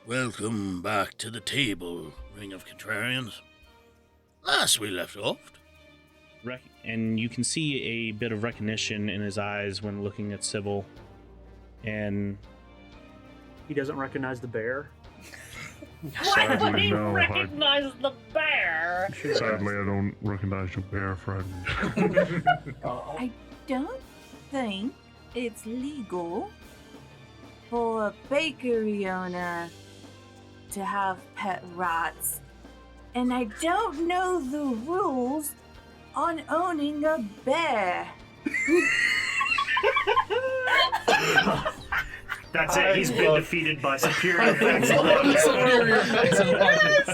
Welcome back to the table, Ring of Contrarians. Last we left off. And you can see a bit of recognition in his eyes when looking at Sybil. And he doesn't recognize the bear. Why would he recognize the bear? Sadly, I don't recognize your bear friend. I don't think it's legal for a bakery owner to have pet rats. And I don't know the rules on owning a bear. That's it. He's been defeated by superior effects. Superior effects and logic.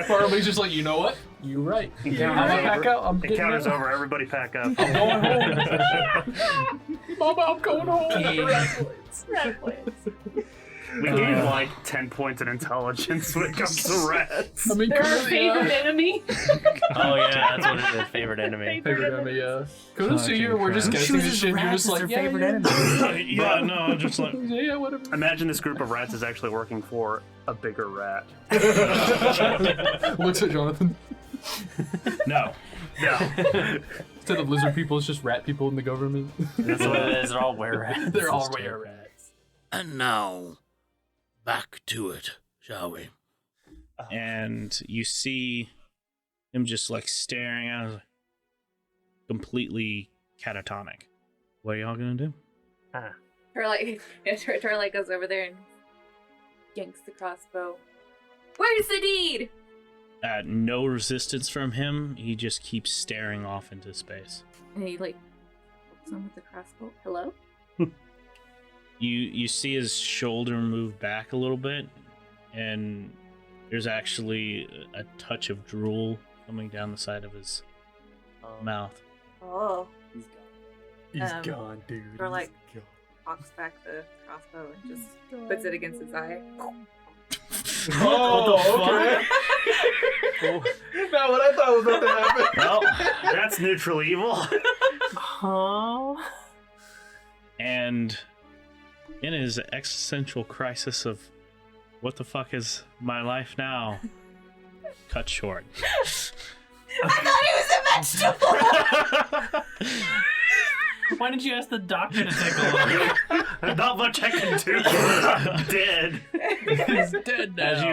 Farley's just like, you know what? You're right. I'm gonna pack out. The encounter's over. Everybody pack up. I'm going home. Mama, I'm going home. Rat plates. We gained like 10 points in intelligence when it comes to rats. I mean, They're our favorite enemy. Oh yeah, that's what it is. Favorite enemy. Favorite enemy, yeah. Kudos to you. We're just guessing this shit. You're just like, yeah, yeah, no, I'm just like, yeah, whatever. Imagine this group of rats is actually working for a bigger rat. Looks at Jonathan. no. Instead of lizard people, it's just rat people in the government. That's what it is. They're all were rats. They're all were rats. And now, back to it, shall we? And you see him just like staring at us, completely catatonic. What are y'all gonna do? Torlight goes over there and yanks the crossbow. Where's the deed? No resistance from him. He just keeps staring off into space. And he looks on with the crossbow. Hello? You see his shoulder move back a little bit, and there's actually a touch of drool coming down the side of his mouth. Oh. He's gone, dude. Torlight hawks back the crossbow and just puts it against his eye. Oh, okay. Not what I thought was about to happen. Well, that's neutral evil. And in his existential crisis of what the fuck is my life now, cut short. I thought he was a vegetable! Why did you ask the doctor to take a look? Not much I can do. I'm dead. He's dead now. As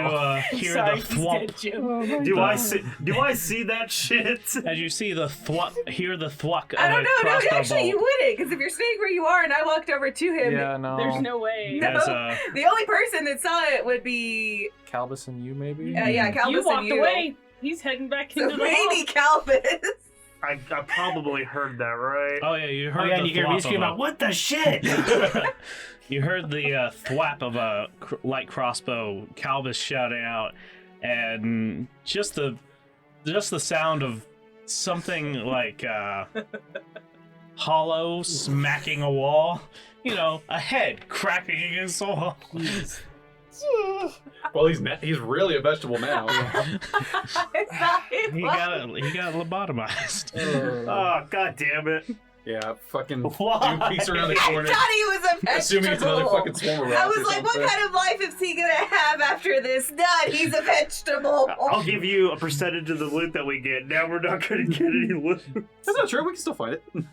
you hear the thwomp. Do I see that shit? As you see the hear the thwack. I don't know, no, crossbow actually you bolt. wouldn't, because if you're staying where you are and I walked over to him, Yeah, no. There's no way. No. As, the only person that saw it would be, Calvis and you, maybe? yeah, Calvis You walked and you. away. He's heading back So into the maybe hall. Calvis. I probably heard that, right? Oh yeah, you heard Oh yeah, the and you hear me thwop scream of out, "What the shit?" You heard the thwap of a light crossbow, Calvis shouting out, and just the sound of something like hollow smacking a wall. You know, a head cracking against the wall. Well, he's really a vegetable now. He got lobotomized. Oh, god damn it. Yeah, fucking Why? dude peeks around the I corner. thought he was a vegetable. Assuming it's another fucking swarm of rats I was or like, what something. kind of life is he gonna have after this? None. He's a vegetable. I'll give you a percentage of the loot that we get. Now we're not going to get any loot. That's not true. We can still fight it.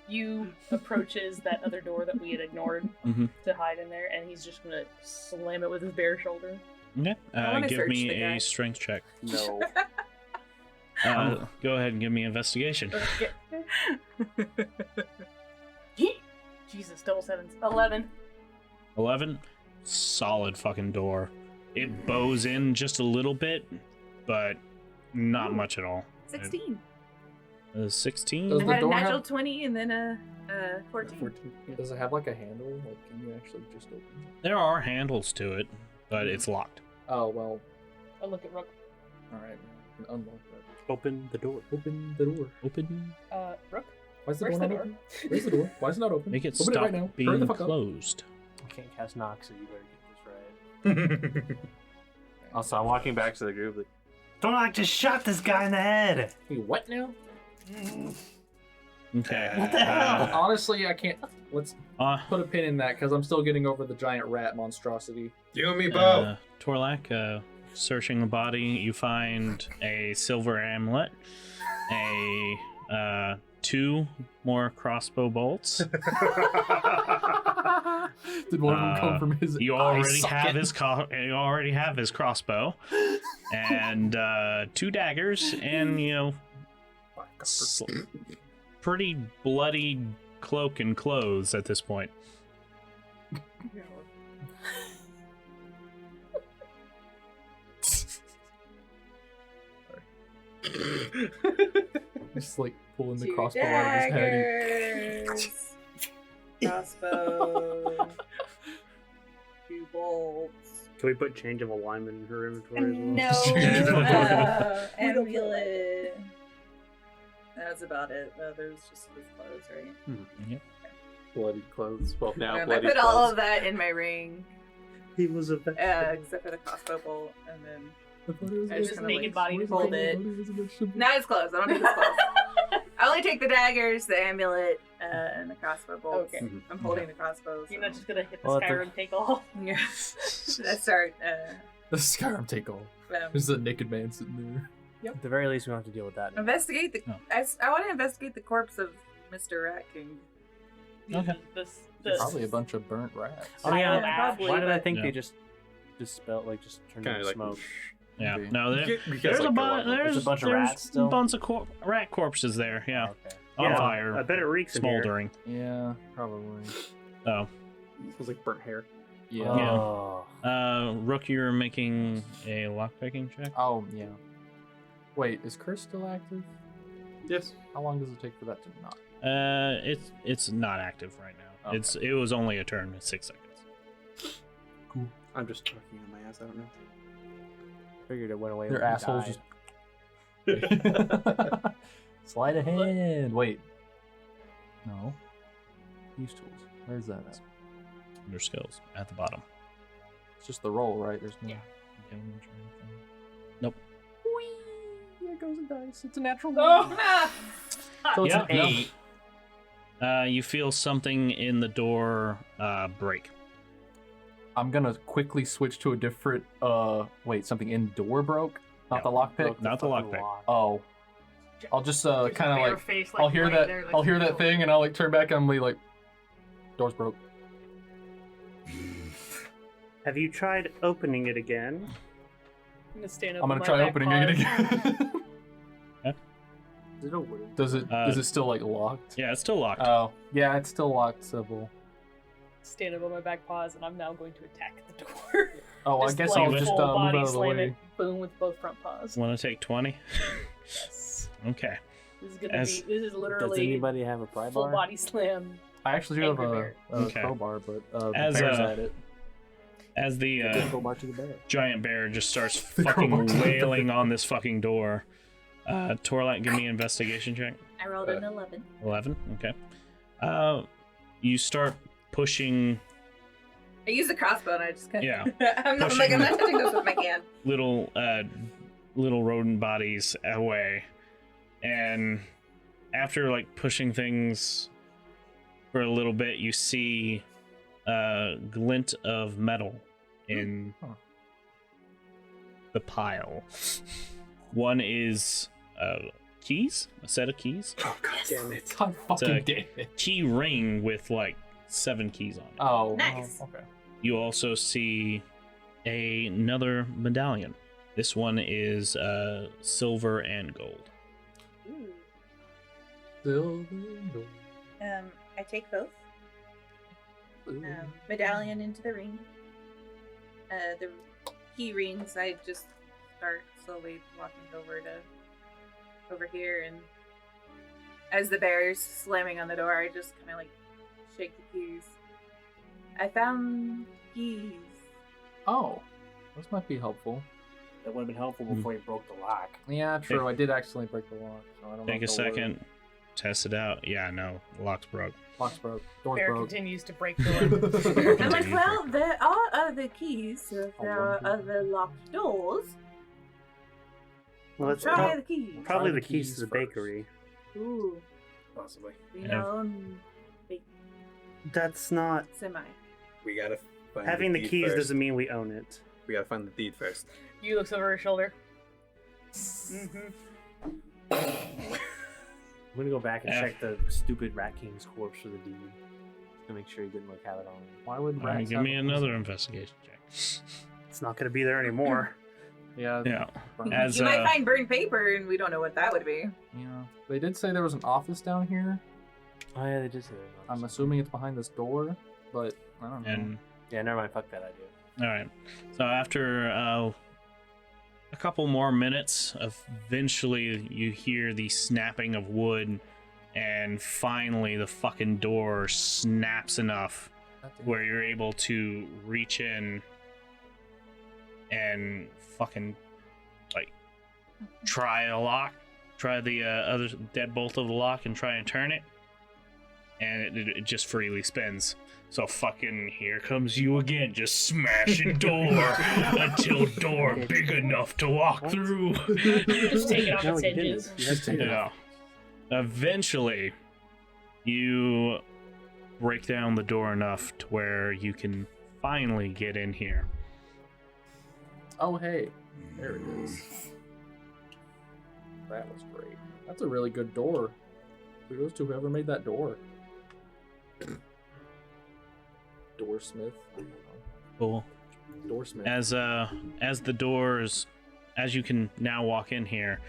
You approaches that other door that we had ignored Mhm. to hide in there, and he's just gonna slam it with his bare shoulder. Okay, I wanna give search me the guy. a strength check. No. Go ahead and give me investigation. Jesus, double sevens. 11. 11. Solid fucking door. It bows in just a little bit, but not much at all. 16. 16? Does I the had a door natural have 20 and then a 14. Does it have like a handle? Like, can you actually just open it? There are handles to it, but it's locked. Oh, well, I'll look at Rook. alright. We can unlock that. Open the door. Open the door. Open. Rook? Why is the Where's door the not door? open? Where's the door? Why is it not open? Make it Open stop right now. Hurry being the fuck up. closed. I can't cast knock, so you better get this right. Also, I'm walking back to the group. Like, Thornlock just shot this guy in the head. Wait, what now? Okay. What the hell? Honestly, I can't. Put a pin in that because I'm still getting over the giant rat monstrosity. You and me both. Torlak, searching the body, you find a silver amulet, a 2 more crossbow bolts. Did one of them come from his? You already have his. You already have his crossbow, and 2 daggers, and pretty bloody cloak and clothes at this point. Just like pulling the crossbow out of his head. Daggers. Crossbow. 2 bolts. Can we put change of alignment in her inventory No. as well? Amulet. That's about it. There's just his clothes, right? Yep. Bloody clothes. Well, now I bloody put all clothes. of that in my ring, He was a except for the crossbow bolt, and then I just Just kind naked of body like to hold it. Not his clothes. I don't need his clothes. I only take the daggers, the amulet, and the crossbow bolts. Okay. I'm holding the crossbow. You're not just gonna hit the Well, Skyrim take all. Yeah. I start. The Skyrim take all. There's a naked man sitting there. At the very least, we don't have to deal with that. Investigate the. Oh. I want to investigate the corpse of Mr. Rat King. Okay. Probably a bunch of burnt rats. Oh yeah, probably, why did I but- think Yeah. they just turned Kind into of like smoke? Yeah. Maybe. No, Because, there's a like, bunch. they're There's a bunch of rats still? a bunch of rat corpses there. Yeah. Okay. On Yeah, fire. I bet it reeks in here. Smoldering. Yeah, probably. Oh. Smells like burnt hair. Yeah. Oh. Rook, you're making a lockpicking check. Oh, yeah. Wait, is Curse still active? Yes. How long does it take for that to not? It's not active right now. Okay. It was only a turn. It's 6 seconds. I'm just talking on my ass. I don't know. Figured it went away. Their when he assholes died. just. Sleight of hand. Wait. No. Use tools. Where's that at? Your skills at the bottom. It's just the roll, right? There's no Yeah. damage or anything. Nope. There goes a dice. It's a natural Oh, So it's Yeah, an 8. You feel something in the door break. I'm gonna quickly switch to a different. Wait, something in door broke, not the lockpick. Not the fucking lockpick. lock. Oh, I'll just kind of Bare like face, I'll hear right that there, like, I'll hear in the that middle. thing and I'll like turn back and I'm like, door's broke. Have you tried opening it again? I'm gonna stand up. I'm with gonna my try back opening it paws. again. Is it a wooden? Does it still like locked? Yeah, it's still locked. Oh, yeah, it's still locked, Sybil. Stand up on my back paws, and I'm now going to attack the door. Oh, I Just guess like I'll just full move body out of the slam way. it, boom with both front paws. Want to take 20? Yes. Okay. This is gonna As- be. This is Does literally anybody have a pry full bar? body slam. I actually do have Angry a, bear. Okay. crowbar, but the As, bear's uh, at it. As the Crowbar to the bear. giant bear just starts The crowbar fucking to the wailing on this fucking door, Torlak, give me an investigation check. I rolled an 11. 11. Okay. You start pushing I use the crossbow and I just kind of. Yeah. I'm not touching this with my hand. little rodent bodies away, and after like pushing things for a little bit, you see a glint of metal in the pile. One is keys, a set of keys. Oh god damn it! God fucking damn it. Key ring with like 7 keys on it. Oh, Nice. okay. You also see another medallion. This one is silver and gold. Silver and gold. I take both. Medallion into the ring. The key rings, I just start slowly walking over here, and as the bear's slamming on the door, I just kind of like shake the keys. I found keys. Oh, this might be helpful. That would have been helpful before you broke the lock. Yeah, true. I did accidentally break the lock, so I don't know. Take a if they'll work. second, test it out. Yeah, no, the lock's broke. Lock's broke. Door's Bear broke. continues to break doors. I'm like, well, there are other keys, so if there are other locked doors, Well, let's try the keys. probably Try the the keys keys to the first. bakery. Ooh, Possibly. we know. That's not. Semi. We gotta find Having the deed keys first. doesn't mean we own it. We gotta find the deed first. You looks over her shoulder. I'm gonna go back and check the stupid Rat King's corpse for the deed. To make sure he didn't like have it on him. Why would All right, rats give have me a- another investigation check. It's not gonna be there anymore. Yeah. Yeah. burn- As You might find burned paper, and we don't know what that would be. Yeah. They did say there was an office down here. Oh yeah, they did say that. I'm assuming it's behind this door, but I don't know. and Yeah, never mind. Fuck that idea. all right. So after a couple more minutes, eventually you hear the snapping of wood, and finally the fucking door snaps enough where you're able to reach in and fucking like try the other deadbolt of the lock and try and turn it, and it just freely spins. So fucking here comes you again, just smashing door until door big enough to walk through. Just take it off No, its you didn't. hinges. You have to take it Yeah. off. Eventually, you break down the door enough to where you can finally get in here. Oh, hey. There it is. That was great. That's a really good door. Kudos to whoever made that door. Doorsmith. I don't know. Cool. Doorsmith. As the doors, as you can now walk in here,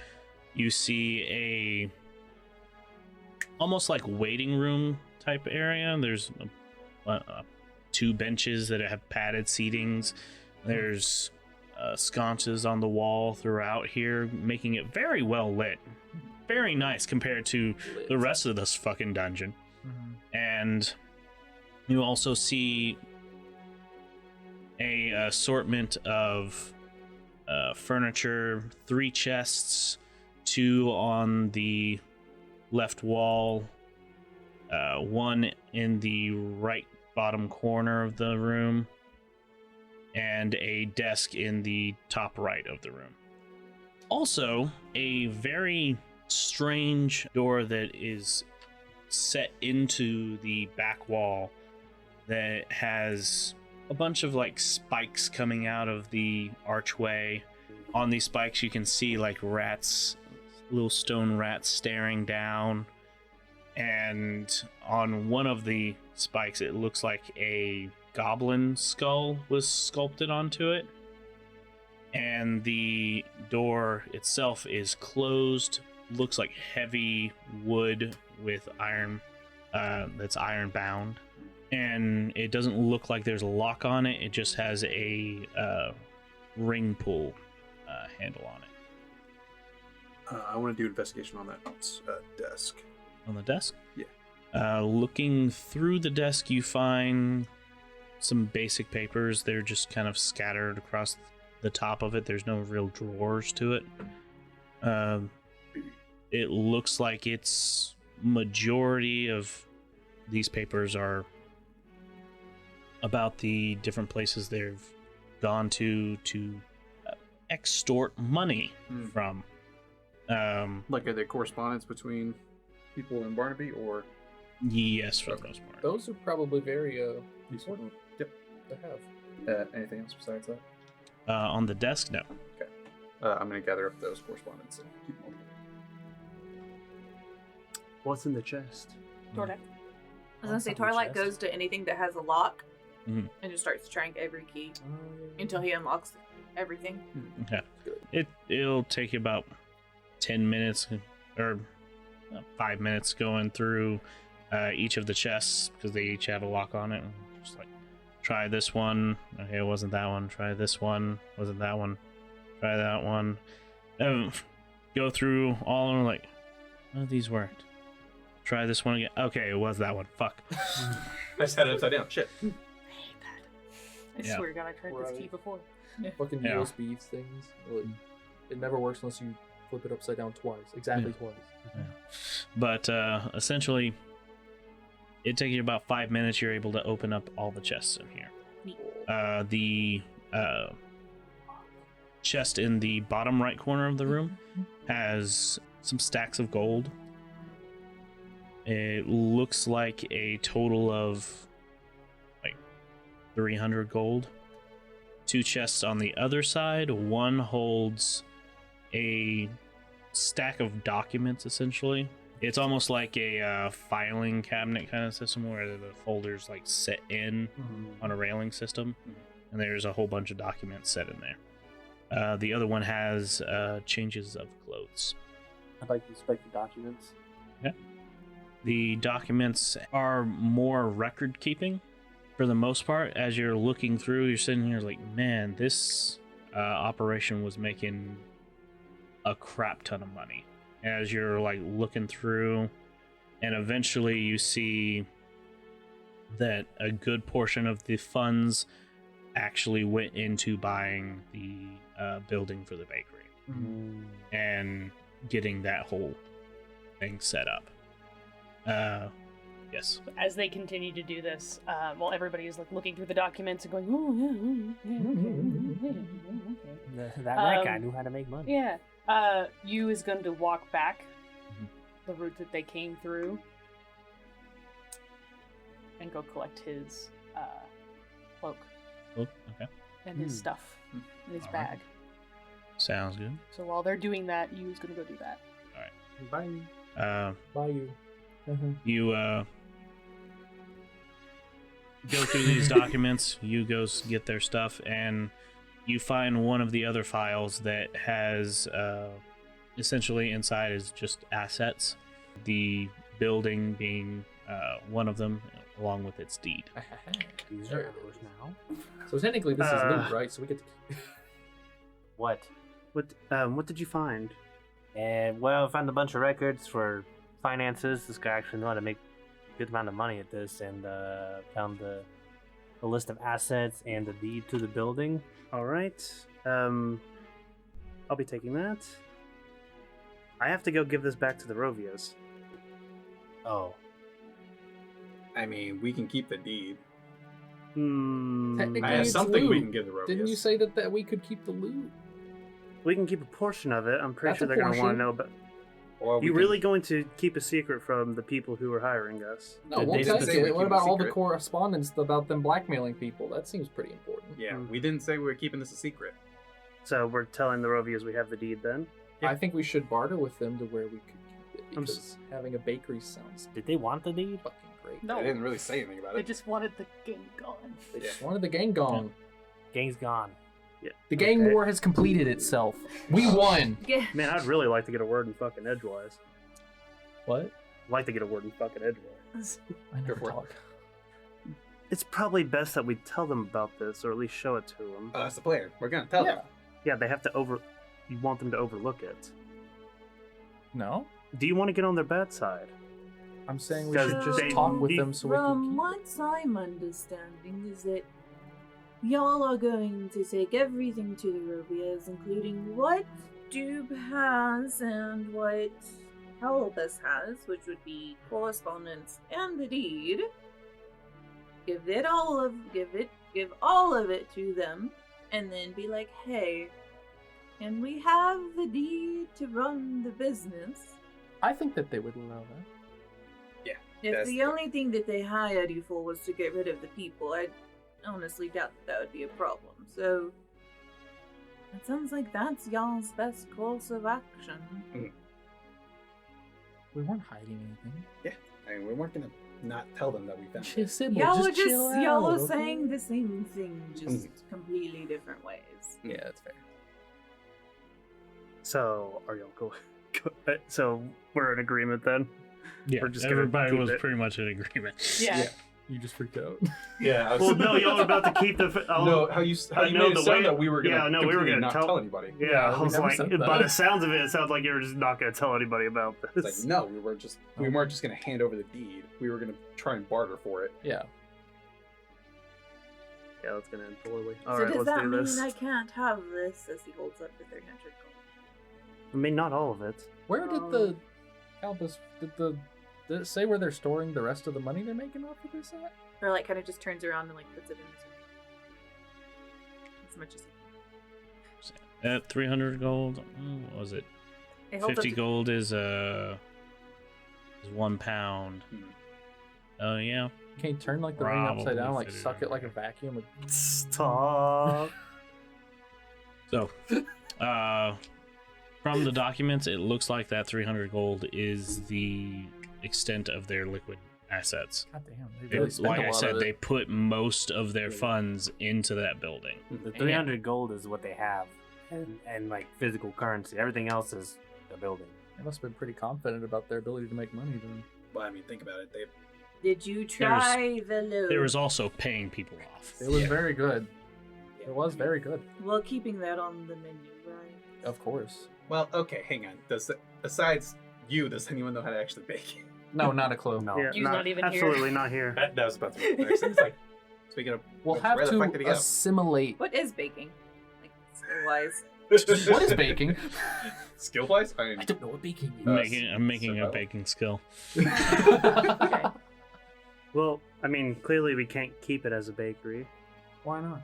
you see a almost like waiting room type area. There's two benches that have padded seatings. There's sconces on the wall throughout here, making it very well lit. Very nice compared to the rest of this fucking dungeon. And you also see a assortment of furniture, 3 chests, 2 on the left wall, 1 in the right bottom corner of the room, and a desk in the top right of the room. Also, a very strange door that is set into the back wall that has a bunch of like spikes coming out of the archway. On these spikes you can see like rats, little stone rats staring down, and on one of the spikes it looks like a goblin skull was sculpted onto it, and the door itself is closed. Looks like heavy wood with iron, that's iron bound, and it doesn't look like there's a lock on it. It just has a ring pull handle on it. I want to do investigation on that desk. On the desk? Yeah. Looking through the desk, you find some basic papers. They're just kind of scattered across the top of it. There's no real drawers to it. It looks like it's majority of these papers are about the different places they've gone to extort money from. Like are there correspondence between people in Barnaby, or? Yes, for the most part. Those are probably very important. Yep. To have. Anything else besides that? On the desk, no. Okay. I'm going to gather up those correspondence and keep them. What's in the chest? Tordak. I was gonna say, What's on the Torlight chest? goes to anything that has a lock Mhm. and just starts trying every key until he unlocks everything. Okay. It'll take you about 10 minutes or 5 minutes going through each of the chests because they each have a lock on it. Just like, try this one. Okay, it wasn't that one. Try this one. Wasn't that one. Try that one. Go through all of them like, none of these worked. Try this one again. Okay, it was that one. Fuck. I just had it upside down. Shit. I Yeah. swear to God, I tried this Right. key before. Fucking Yeah. USB things. Like, it never works unless you flip it upside down twice. Exactly twice. But essentially, it takes you about 5 minutes. You're able to open up all the chests in here. The chest in the bottom right corner of the room has some stacks of gold. It looks like a total of like 300 gold. 2 chests on the other side. One holds a stack of documents, essentially. It's almost like a filing cabinet kind of system where the folders like set in on a railing system, and there's a whole bunch of documents set in there. The other one has changes of clothes. I'd like to inspect the documents. Yeah. The documents are more record keeping for the most part. As you're looking through, you're sitting here like, man, this operation was making a crap ton of money. As you're like looking through, and eventually you see that a good portion of the funds actually went into buying the building for the bakery and getting that whole thing set up. Yes. As they continue to do this, while everybody is like looking through the documents and going, "Oh yeah, okay." That guy knew how to make money. Yeah. You is going to walk back the route that they came through and go collect his cloak Okay. and his stuff in his bag. Sounds good. So while they're doing that, you is going to go do that. Bye. Bye, you. You go through these documents, you go get their stuff, and you find one of the other files that has essentially inside is just assets. The building being one of them, along with its deed. These are ours now. So technically, this is loot, right? So we get to. What? What did you find? Well, I found a bunch of records for finances. This guy actually knew how to make a good amount of money at this, and found the list of assets and the deed to the building. All right. I'll be taking that. I have to go give this back to the Rovias. Oh. I mean, we can keep the deed. Technically, I have it's something we loot. can give the Rovias. Didn't you say that we could keep the loot? We can keep a portion of it. I'm pretty That's sure a they're going to want portion. to know. But Or we you can- really going to keep a secret from the people who are hiring us? No, Did we'll they tell say we you. What keep about a all the secret? correspondence about them blackmailing people? That seems pretty important. Yeah, we didn't say we were keeping this a secret. So we're telling the Rovias we have the deed then? Yeah. I think we should barter with them to where we could keep it I'm because having a bakery sounds Did they want the deed? fucking great. No, They didn't really say anything about they it. just wanted the game gone. They just wanted the gang gone. Gang's gone. Yeah. The gang Okay. war has completed itself. We won. Man, I'd really like to get a word in fucking edgewise. What? I'd like to get a word in fucking edgewise. I never for it. talk. It's probably best that we tell them about this, or at least show it to them. Oh, that's the player. We're gonna tell them. Yeah, they have to You want them to overlook it. No? Do you want to get on their bad side? I'm saying we Because should just they- talk with them so we can From keep it. what I'm understanding is that y'all are going to take everything to the Rovias, including what Doob has and what Halbus has, which would be correspondence and the deed. Give all of it to them, and then be like, hey, can we have the deed to run the business? I think that they would allow that. If That's the only thing that they hired you for was to get rid of the people, I honestly doubt that would be a problem. So, it sounds like that's y'all's best course of action. We weren't hiding anything. I mean, we weren't gonna not tell them that we found She it. said, Y'all we'll were chill just y'all out, were okay? saying the same thing, just completely different ways. Yeah, that's fair. So, are y'all going? So, we're in agreement then? Yeah, We're just gonna everybody keep was it. pretty much in agreement. Yeah. You just freaked out. Yeah. Well, no, y'all are about to keep the. No, how you I know made it the sound way- that we were gonna. yeah, no, we were completely gonna not tell- anybody. Yeah, Yeah, I we was never like, said that. by the sounds of it, it sounds like you're just not going to tell anybody about this. It's like no, we weren't just gonna hand over the deed. We were gonna try and barter for it. Yeah. Yeah, that's going to end poorly. So Alright, does let's that do mean this. I can't have this as he holds up the 300 gold? I mean, not all of it. Where did the Albus did it say where they're storing the rest of the money they're making off of this at? Or like kind of just turns around and like puts it in his as much as he can. At 300 gold, what was it? It holds up 50 to- gold is is 1 pound. Oh yeah. Can you turn like the ring upside down, like fit it suck in it like a there. vacuum? Like, Stop. So, from the documents, it looks like that 300 gold is the extent of their liquid assets. God damn, they really spent Like a I lot said, of it. they put most of their funds into that building. The 300 gold is what they have, and like physical currency. Everything else is the building. They must have been pretty confident about their ability to make money then. Well, I mean, think about it. They Did you try the loot? There was also paying people off. It was very good. It was very good. Well, keeping that on the menu, right? Of course. Well, okay, hang on. Besides you, does anyone know how to actually bake? No, not a clue. No. Yeah, You's not even here. absolutely not here. That was about to be the next thing. It's like, speaking of, We'll where have the fuck did to he go? assimilate. What is baking? Like, skill-wise. What is baking? Skill wise? I mean, I don't know what baking is. I'm making a survival. baking skill. Okay. Well, I mean, clearly we can't keep it as a bakery. Why not?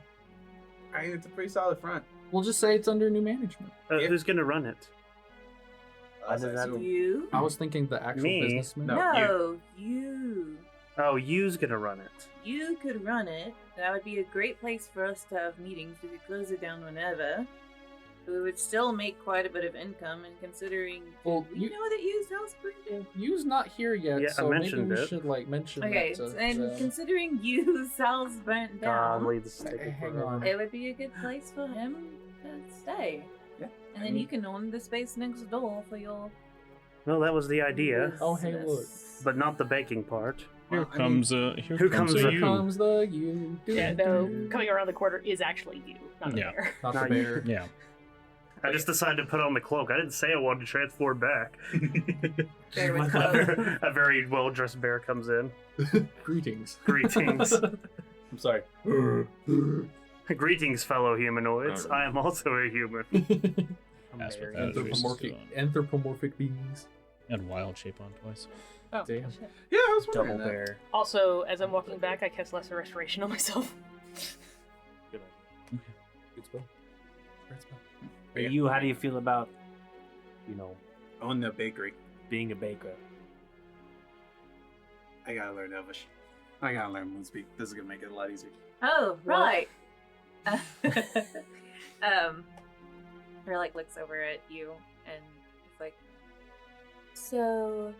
I mean, it's a pretty solid front. We'll just say it's under new management. Yeah. Who's gonna run it? I does that assume. You? I was thinking the actual Me? businessman. No. No, you. Oh, you's gonna run it. You could run it. That would be a great place for us to have meetings. We could close it down whenever. We would still make quite a bit of income, and considering Well, you know that used house burned. You's not here yet, Yeah, I so maybe mentioned we it. should like mention Okay, that. and considering used house burnt down, God, leave this taking hang forever. on. it would be a good place for him to stay. Yeah. And then you can own the space next door for your. Well, that was the idea, Oh, hey, look. business. but not the baking part. Here Well, I comes who comes a the- you. comes the you. Yeah, though coming around the corner is actually you, not the Yeah. bear. Not the Not bear. Yeah. I just decided to put on the cloak. I didn't say I wanted to transform back. Bear with clothes. A very well-dressed bear comes in. Greetings. Greetings. I'm sorry. Greetings, fellow humanoids. I am also a human. That's what that is. Anthropomorphic, anthropomorphic beings. And wild shape on twice. Oh, Damn. shit. Yeah, I was Double wondering that. bear. Also, as I'm walking back, I cast Lesser Restoration on myself. Good spell. Great spell. idea. You, how do you feel about, Own the bakery. being a baker? I gotta learn Elvish. I gotta learn Moonspeak. This is gonna make it a lot easier. Oh, right. Her like looks over at you and it's like, So,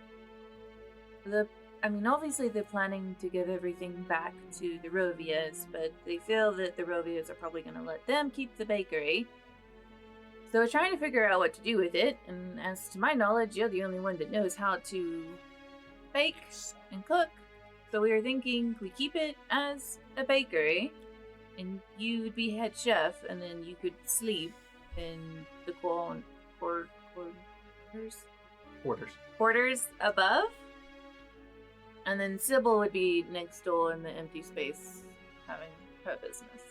obviously they're planning to give everything back to the Rovias, but they feel that the Rovias are probably going to let them keep the bakery. So we're trying to figure out what to do with it, and as to my knowledge, you're the only one that knows how to bake and cook. So we were thinking we keep it as a bakery, and you'd be head chef, and then you could sleep in the quarters above, and then Sybil would be next door in the empty space having her business.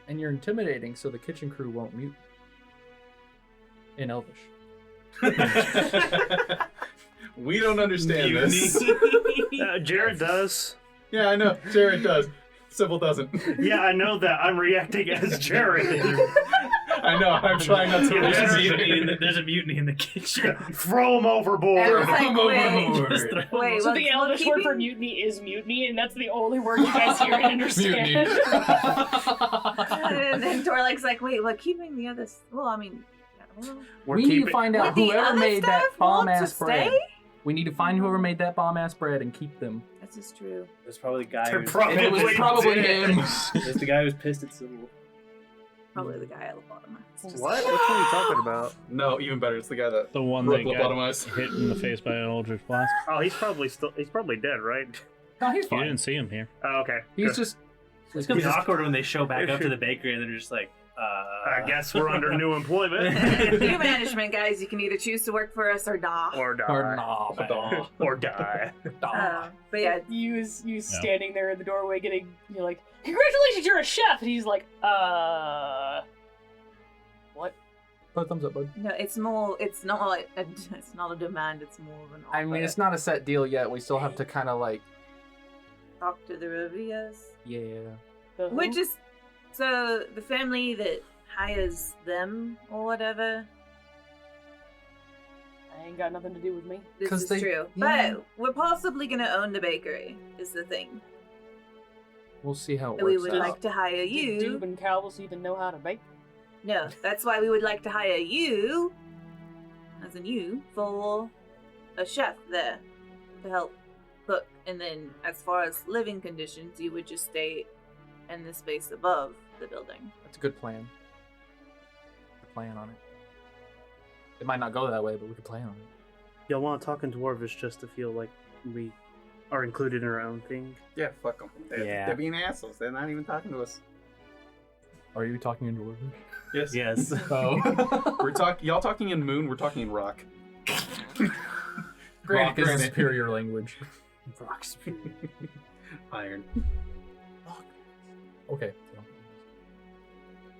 And you're intimidating, so the kitchen crew won't mute. In Elvish. We don't understand this. Jared does. Yeah, I know. Jared does. Sybil doesn't. Yeah, I know that. I'm reacting as Jared. I know. I'm trying not to. There's a mutiny in the kitchen. Throw him overboard. I was like, wait, wait, So the well, Elvish word for keeping- mutiny is mutiny, and that's the only word you guys hear and understand. And then Dorlake's like, wait, what? Keeping the others? Well, I mean, well, We need to find out would the whoever other made that staff want bomb to ass bread. stay? We need to find whoever made that bomb ass bread and keep them. This is true. It's probably the guy. They're who's- probably And it was probably him. It's the guy who's pissed at Sybil. Probably the guy at the bottom. What? Which one are you talking about? No, even better. It's the guy that. The one broke that the bottom eyes. got hit in the face by an Eldritch Blast. Oh, he's probably dead, right? No, he's You fine. didn't see him here. Oh, okay. He's just. It's gonna be awkward when they show back up to the bakery and they're just like, I guess we're under new employment. New management, guys. You can either choose to work for us or not. Or die. Or nah, man. Or die. But yeah, You standing there in the doorway you're like, congratulations, you're a chef! And he's like, what? Put a thumbs up, bud. No, it's more. It's not like it's not a demand. It's more of an offer. I mean, it's not a set deal yet. We still have to kind of like. Talk to the Rovias. Yeah. Which is so the family that hires them or whatever. ain't got nothing to do with me. This 'Cause is they- true. yeah. But we're possibly going to own the bakery, is the thing. We'll see how it works We would out. like to hire Did you. Doob and Calvus even know how to bake? No, that's why we would like to hire you, as in you, for a chef there to help cook. And then as far as living conditions, you would just stay in the space above the building. That's a good plan. Good plan on it. It might not go that way, but we could plan on it. Y'all want to talk in Dwarvish just to feel like we are included in our own thing? Yeah, fuck them. Yeah. They're being assholes. They're not even talking to us. Are you talking in Dwarvish? Yes. Yes. Oh. Y'all talking in Moon. We're talking in RoC. Rock is a superior language. Rocks. Iron. Okay.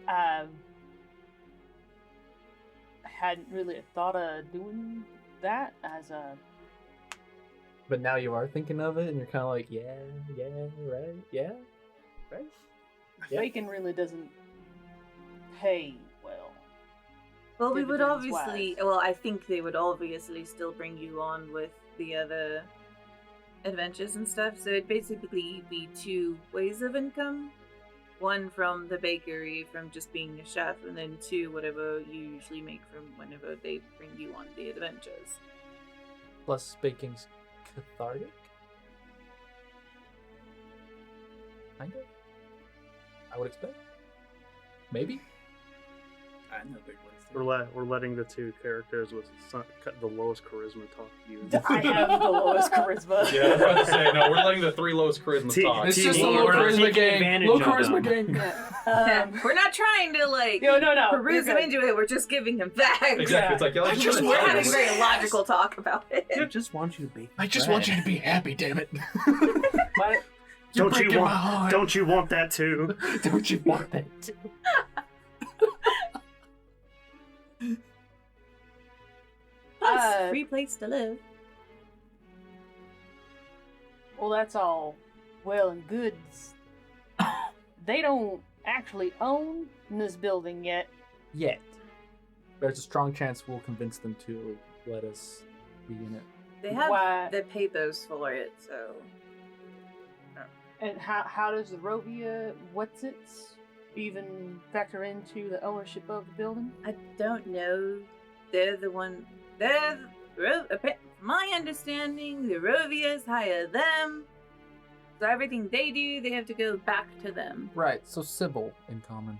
I hadn't really thought of doing that as a. But now you are thinking of it, and you're kind of like, yeah, right, yeah, right. Yeah. Bacon really doesn't pay well. Well, we would Dividends obviously. wise. Well, I think they would obviously still bring you on with the other adventures and stuff. So it'd basically be 2 ways of income. One from the bakery, from just being a chef, and then 2, whatever you usually make from whenever they bring you on the adventures. Plus, baking's cathartic. Kind of. I would expect. Maybe. I know big words. We're letting the 2 characters with the lowest charisma talk to you. I have the lowest charisma. Yeah, I was about to say, no, we're letting the 3 lowest charisma talk. It's Team just a War, low we're charisma taking game. advantage Low of charisma them. game. We're not trying to like No, peruse him you're good. into it. We're just giving him facts. Exactly. It's like, y'all just We're having a very logical talk about it. I just want you to be. I just want you to be happy, damn it. Why- Don't you breaking my want? heart. Don't you want that too? Don't you want that too? Plus, free place to live. Well, that's all well and good. They don't actually own this building yet. Yet. There's a strong chance we'll convince them to let us be in it. They have Why- the papers for it, so And how does the Rovia what's it even factor into the ownership of the building? I don't know. They're the one. My understanding, the Rovias hire them. So everything they do, they have to go back to them. Right, so Sybil in common.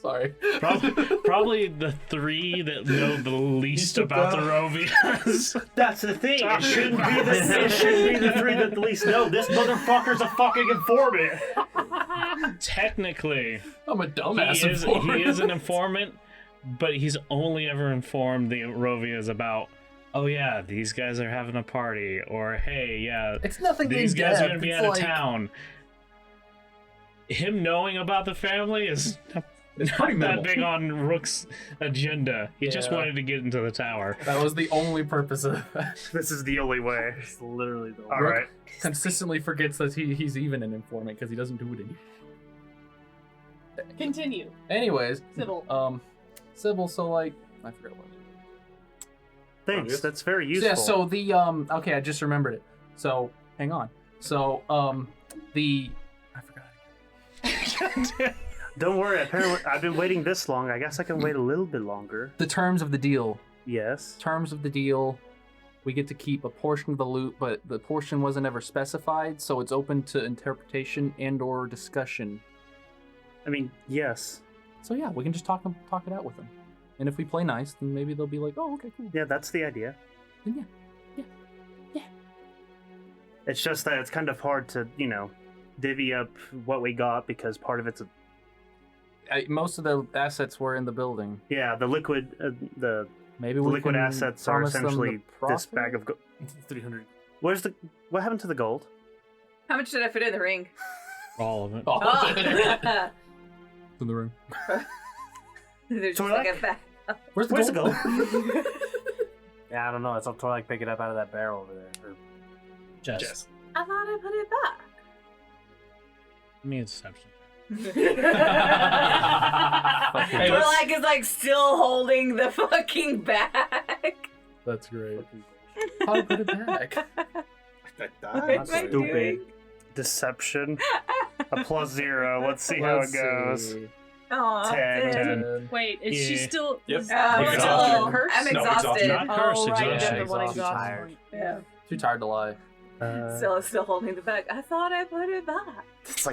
Sorry. Probably the 3 that know the least about the Rovias. That's the thing. It shouldn't be the 3 that the least know. This motherfucker's a fucking informant. Technically, I'm a dumbass. he is an informant, but he's only ever informed the Rovias about, oh yeah, these guys are having a party, or hey, yeah, It's nothing these in guys are depth. gonna be It's out of like- town. Him knowing about the family is It's not pretty that minimal. big on Rook's agenda. He just Yeah. wanted to get into the tower. That was the only purpose of that. This is the only way. It's literally the All right. Consistently forgets that he's even an informant because he doesn't do it anymore. Continue. Anyways, Sybil. Sybil, so like, I forgot what. Thanks. That's very So, useful. yeah, so the okay, I just remembered it. So hang on. So the I forgot. Don't worry. Apparently, I've been waiting this long. I guess I can wait a little bit longer. The terms of the deal. Yes. Terms of the deal. We get to keep a portion of the loot, but the portion wasn't ever specified, so it's open to interpretation and/or discussion. I mean, yes. So yeah, we can just talk it out with them. And if we play nice, then maybe they'll be like, "Oh, okay, cool." Yeah, that's the idea. Then yeah. It's just that it's kind of hard to, divvy up what we got because part of it's Most of the assets were in the building. the liquid, the Maybe The we liquid can assets are promise them the essentially this profit? bag of gold. 300. What happened to the gold? How much did I fit in the ring? All of it. Oh, Oh. in the room. There's just Torlak? like a back. Where's the Where's the gold? gold? Yeah, I don't know. I saw Torlak pick it up out of that barrel over there. Or... Just I thought I put it back. give me a deception. Hey, Torlak is like still holding the fucking bag. That's great. How to put it back? That's my Stupid. doing? Deception. A +0. Let's see how it goes. Aw, 10. Wait, is she Yeah. still? Yep. is- I'm Exhausted. still Cursed? I'm No, exhausted. exhausted. Not cursed, Oh, right, exhausted. that's the one Exhausted. exhausted Tired. one. Yeah. Too tired to lie. Still holding the bag. I thought I put it back. It's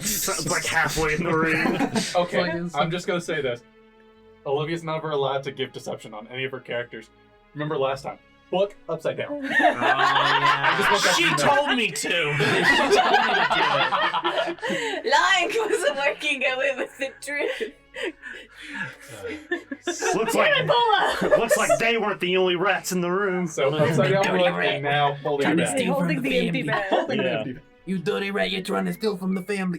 like halfway in the room. Okay, Fucking- I'm just gonna say this. Olivia's never allowed to give deception on any of her characters. Remember last time? Book upside down. Oh, yeah. I just want that She to be told me to. She told me to do it. Lying wasn't working. I went with the truth. looks like they weren't the only rats in the room. So upside down book and now holding it back. Holding the empty bag. Holding the Yeah. empty bag. You dirty rat, you're trying to steal from the family.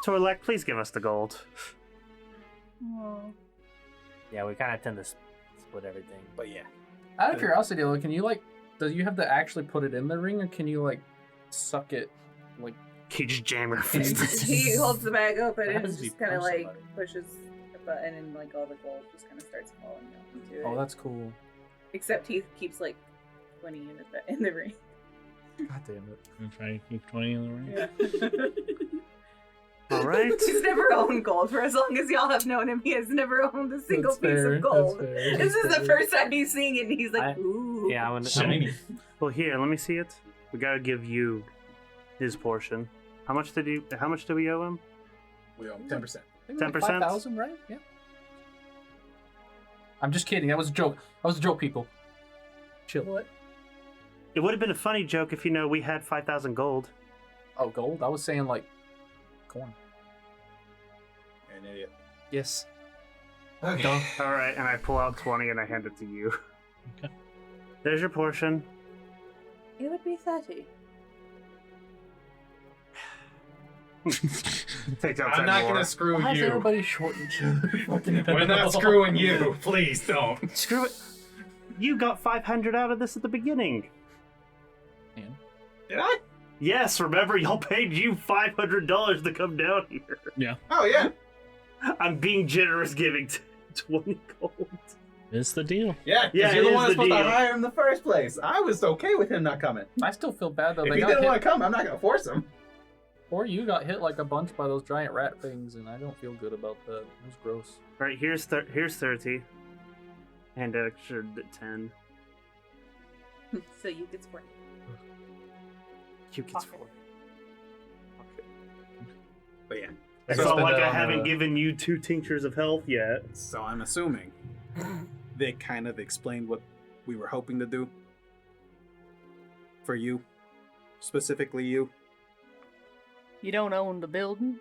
Torlak, please give us the gold. Yeah, we kind of tend to split everything, but yeah. Out of curiosity, though, can you do you have to actually put it in the ring, or can you suck it? Can you just jam your Can you fist? He holds the bag open What and happens if just you kind of punch like somebody? pushes a button and like all the gold just kind of starts falling down into it. Oh, that's cool. Except he keeps like 20 in the ring. God damn it. I'm trying to keep 20 in the ring. All right. He's never owned gold. For as long as y'all have known him, he has never owned a single That's piece fair, of gold. that's fair, This that's is the fair. first time he's seeing it, and he's like, I- ooh. Yeah, I'm gonna. Shiny. Well, here, let me see it. We gotta give you his portion. How much do we owe him? We owe 10%. 10%? 5,000, right? Yeah. I'm just kidding. That was a joke. That was a joke, people. Chill. What? It would have been a funny joke if we had 5,000 gold. Oh, gold? I was saying corn. You're an idiot. Yes. Okay. All right, and I pull out 20 and I hand it to you. Okay. There's your portion. It would be 30. Takes out I'm 10 not more. gonna screw Why is you. everybody short each other? We're not screwing you. Please don't. Screw it. You got 500 out of this at the beginning. Did I? Yes, remember y'all paid you $500 to come down here. Oh, yeah. I'm being generous, giving 20 gold. It's the deal. Yeah, Yeah, because you're it the is one the supposed to deal. hire him in the first place. I was okay with him not coming. I still feel bad though. If They he got didn't hit, want to come, I'm not going to force him. or you got hit like a bunch by those giant rat things, and I don't feel good about that. It was gross. All right, here's 30. And an extra 10. So you get sport. You get 4. But yeah. It's So- not like I on, haven't given you 2 tinctures of health yet. So I'm assuming they kind of explained what we were hoping to do for you, specifically you. You don't own the building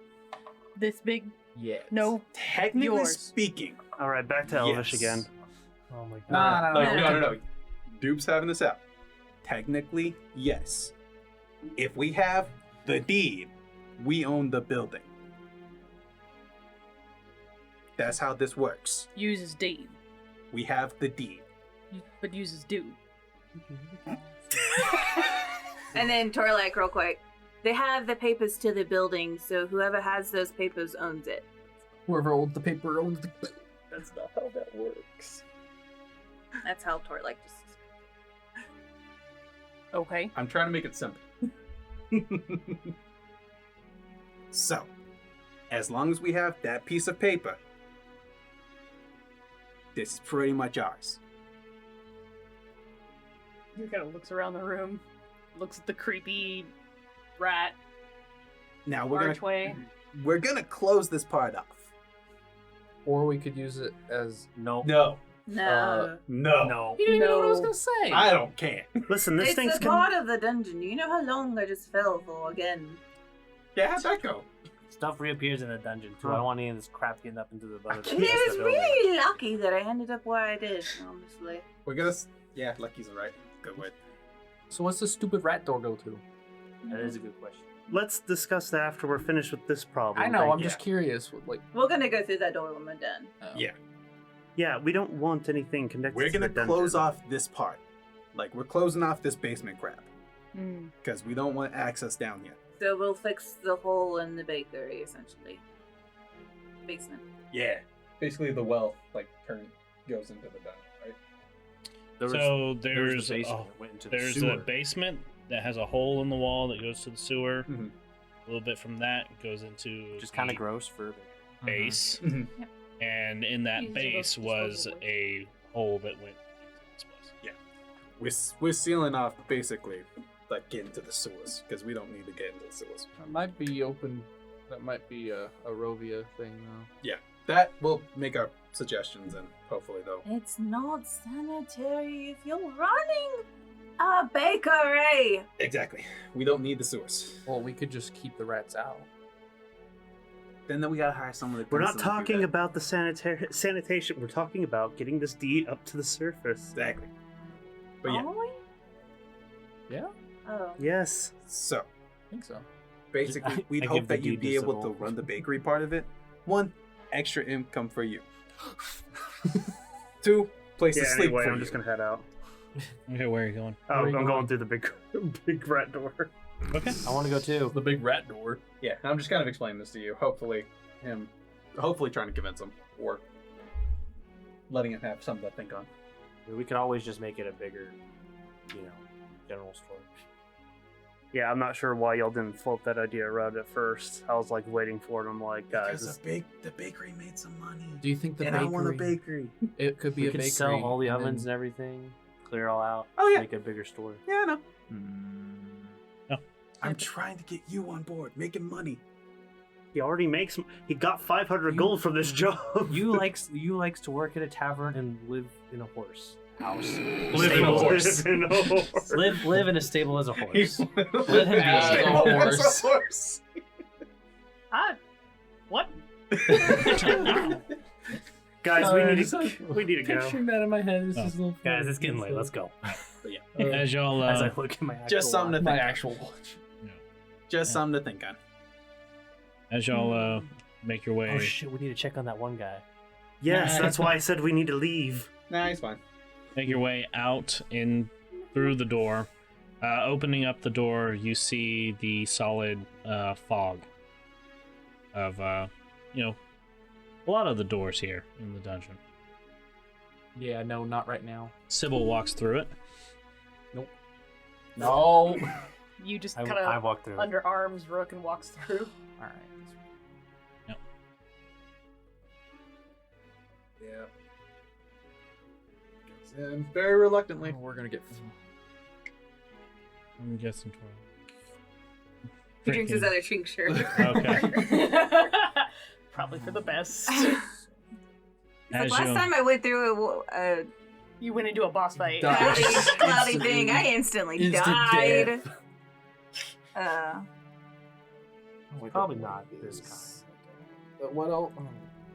this big? Yeah. No. Technically Yours. speaking, All right, back to Elvish Yes. again. Oh my god. No. no. Dupe's having this out. Technically, yes. If we have the deed, we own the building. That's how this works. Uses deed, We have the deed. but uses dude. And then Torlak, real quick. They have the papers to the building, so whoever has those papers owns it. Whoever owns the paper owns the. That's not how that works. That's how Torlak just. Okay. I'm trying to make it simple. So, as long as we have that piece of paper, this is pretty much ours. He kind of looks around the room, looks at the creepy rat Now archway. we're gonna close this part off. Or we could use it as. No. No, No. no, No. You didn't even know what I was No. gonna say. I don't care. Listen, this It's thing's a part of the dungeon. You know how long I just fell for again? Yeah, how'd that go? Stuff reappears in the dungeon too. I don't want any of this crap getting up into the building. And it was really lucky that I ended up where I did, honestly. We're gonna. Yeah, Lucky's right. Good word. So what's this stupid rat door go to? That is a good question. Let's discuss that after we're finished with this problem. I know. Thank I'm you. just curious. We're gonna go through that door when we're done. Yeah. Yeah, we don't want anything connected We're to gonna the dungeon. close off this part. Like, we're closing off this basement crap. Mm. Because we don't want access down yet. So we'll fix the hole in the bakery, essentially. Basement. Yeah. Basically, the well goes into the dungeon, right? There There's the basement that went into the there's sewer. a basement that has a hole in the wall that goes to the sewer. Mhm. A little bit from that goes into Just kind of the gross for base, Mhm. Yep. and in that Easy to base was disposable. a hole that went into this place. We're sealing off basically getting to the sewers because we don't need to get into the sewers. That might be open. That might be a Rovia thing, though. That will make our suggestions and hopefully they'll. It's not sanitary if you're running a bakery. Exactly. We don't need the sewers. Well, we could just keep the rats out. Then we gotta hire someone to. We're not constantly do talking that. about the sanitation. We're talking about getting this deed up to the surface. Exactly. But yeah. Are we? Yeah, Oh. Yes. So I think so. basically, we'd I hope give the that you'd deed be to able to Sybil. run the bakery part of it. 1, extra income for you. 2, place Yeah. to sleep Anyway, for I'm you. just gonna head out. Okay, where are you going? Oh, Where are I'm you going going? through the big rat door. Okay. I want to go too. The big rat door. Yeah, I'm just kind of explaining this to you. Hopefully trying to convince him or letting him have something to think on. We could always just make it a bigger, general store. Yeah, I'm not sure why y'all didn't float that idea around at first. I was waiting for it. I'm like, guys, Because the bakery made some money. Do you think the and bakery? I want a bakery. It could be we a could bakery. sell all the and ovens then- and everything, clear all out. Oh, yeah. Make a bigger store. Yeah, I know. No. I'm trying to get you on board, making money. He already makes. He got 500 gold from this job. You likes to work at a tavern and live in a horse house. Live in a Stable. horse. Live in a horse. Live in a stable as a horse. Let him be a horse. What? Guys, we need to go. Picturing that in my head. Oh. Just little Guys, it's getting late. Let's go. As y'all As I look at my actual Just something to my think. actual watch. Just something to think on. as y'all make your way. Oh shit, we need to check on that one guy. Yes, that's why I said we need to leave. Nah, he's fine. Make your way out in through the door. Opening up the door, you see the solid fog of a lot of the doors here in the dungeon. Yeah, no, not right now. Sybil walks through it. No. You just I kind of walked through. under arms, RoC and walks through. All right. Yeah. Goes in very reluctantly. We're gonna get. I'm guessing 12. He drinks his other tincture. Okay. Probably for the best. As Last you- time I went through a You went into a boss fight. cloudy thing, I instantly Instant died. death. Probably not this kind. But what else?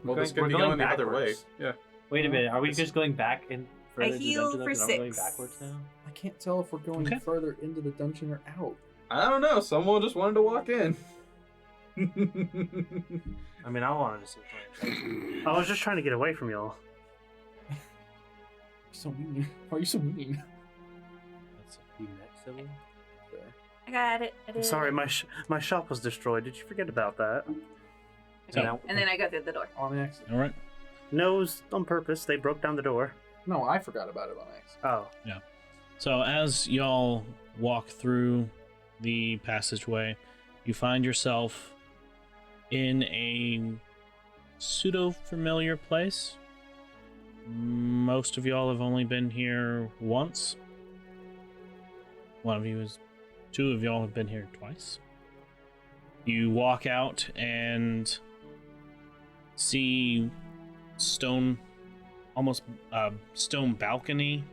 Well, this We're could be going going the other way. backwards. Yeah. Wait a minute, are we just going back in further into the heal dungeon? for Because I'm going 6. backwards now. I can't tell if we're going Okay. further into the dungeon or out. I don't know. Someone just wanted to walk in. I mean, I wanted to see. I was just trying to get away from y'all. So mean. Why are you so mean? You met Sybil? I got it. I I'm did. sorry, my shop was destroyed. Did you forget about that? So, And then I go through the door. On accident. all right. No, it was on purpose. They broke down the door. No, I forgot about it on accident. Oh. So as y'all walk through the passageway, you find yourself in a pseudo-familiar place. Most of y'all have only been here once. Two of y'all have been here twice. You walk out and see stone balcony,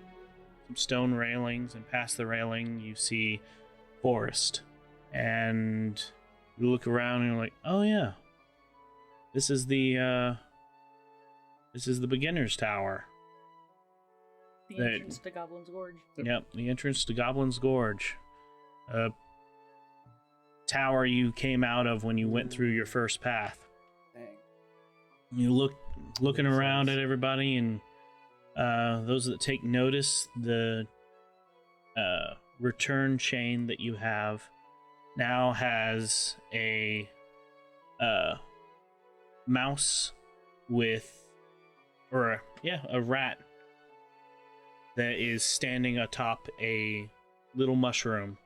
some stone railings, and past the railing you see forest. And you look around and you're like, oh yeah, this is the beginner's tower. The That- entrance to Goblin's Gorge. Yep, the entrance to Goblin's Gorge. A tower you came out of when you went through your first path. Dang. You looking around at everybody, and those that take notice, the return chain that you have now has a mouse with, or a rat that is standing atop a little mushroom,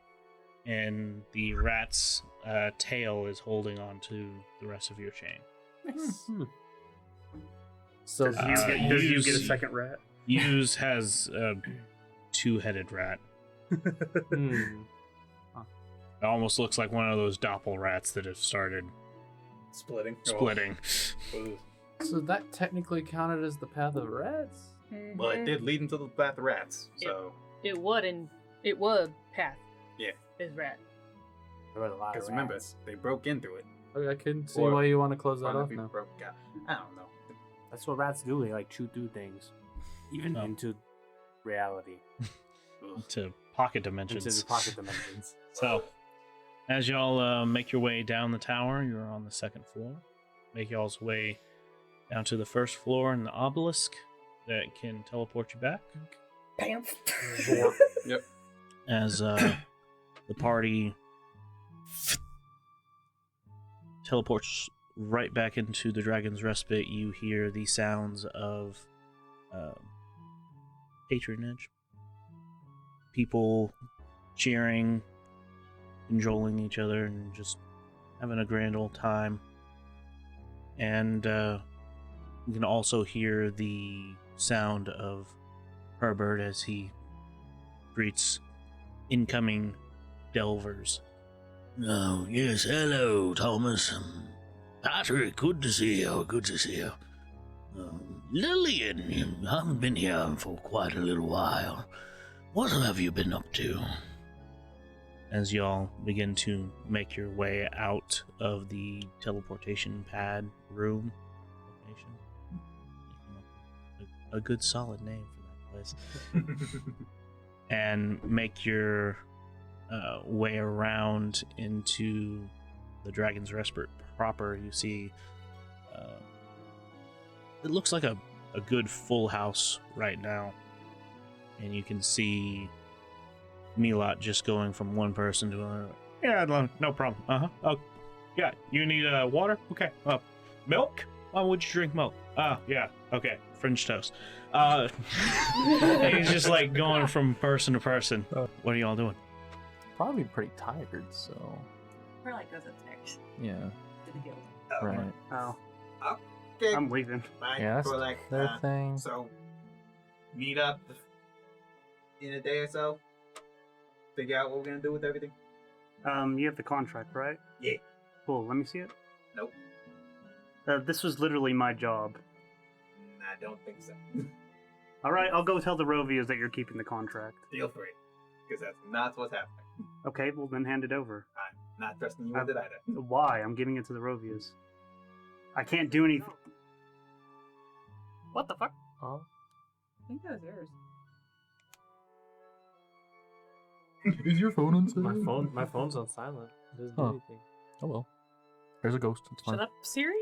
and the rat's tail is holding on to the rest of your chain. So Does you get a second rat? Hughes has a two-headed rat. It almost looks like one of those doppel rats that have started Splitting. Oh. So that technically counted as the path of rats? Well, it did lead into the path of rats, so. It would path. Yeah. His rat. There were a lot of Because remember, rats. they broke into it. I couldn't see Or why you want to close that Other off people now. broke out. I don't know. That's what rats do. They like chew through things, even Oh. into reality, to pocket dimensions. into the pocket dimensions. So, as y'all make your way down the tower, you're on the second floor. Make y'all's way down to the first floor in the obelisk that can teleport you back. Yep. As the party teleports right back into the Dragon's Respite, you hear the sounds of patronage. People cheering, cajoling each other, and just having a grand old time. And you can also hear the sound of Herbert as he greets incoming delvers. Oh, yes, hello, Thomas. Patrick, good to see you, good to see you. Lillian, you haven't been here for quite a little while. What have you been up to? As y'all begin to make your way out of the teleportation pad room. A good solid name for that place. And make your way around into the Dragon's Respite proper. You see it looks like a good full house right now, and you can see Milot just going from one person to another. Yeah, no problem. Oh, yeah, you need water? Okay. Milk? Why would you drink milk? Yeah, okay. French toast. And he's just like going from person to person. What are y'all doing? Probably pretty tired, so. Perlite goes upstairs Yeah. to the guild. Right. Oh, Okay. I'm leaving. Bye. Yeah, that's For like, their thing. So, meet up in a day or so. Figure out what we're gonna do with everything. You have the contract, right? Yeah. Cool. Let me see it. Nope. This was literally my job. I don't think so. All right, I'll go tell the Rovias that you're keeping the contract. Feel free, because that's not what's happening. Okay, well then hand it over. I'm not trusting you with it either. Why? I'm giving it to the Rovias. I can't do anything. What the fuck? Oh. I think that was yours. Is your phone on silent? My phone's on silent. It doesn't do Huh. anything. Oh well. There's a ghost. It's fine. Shut up, Siri.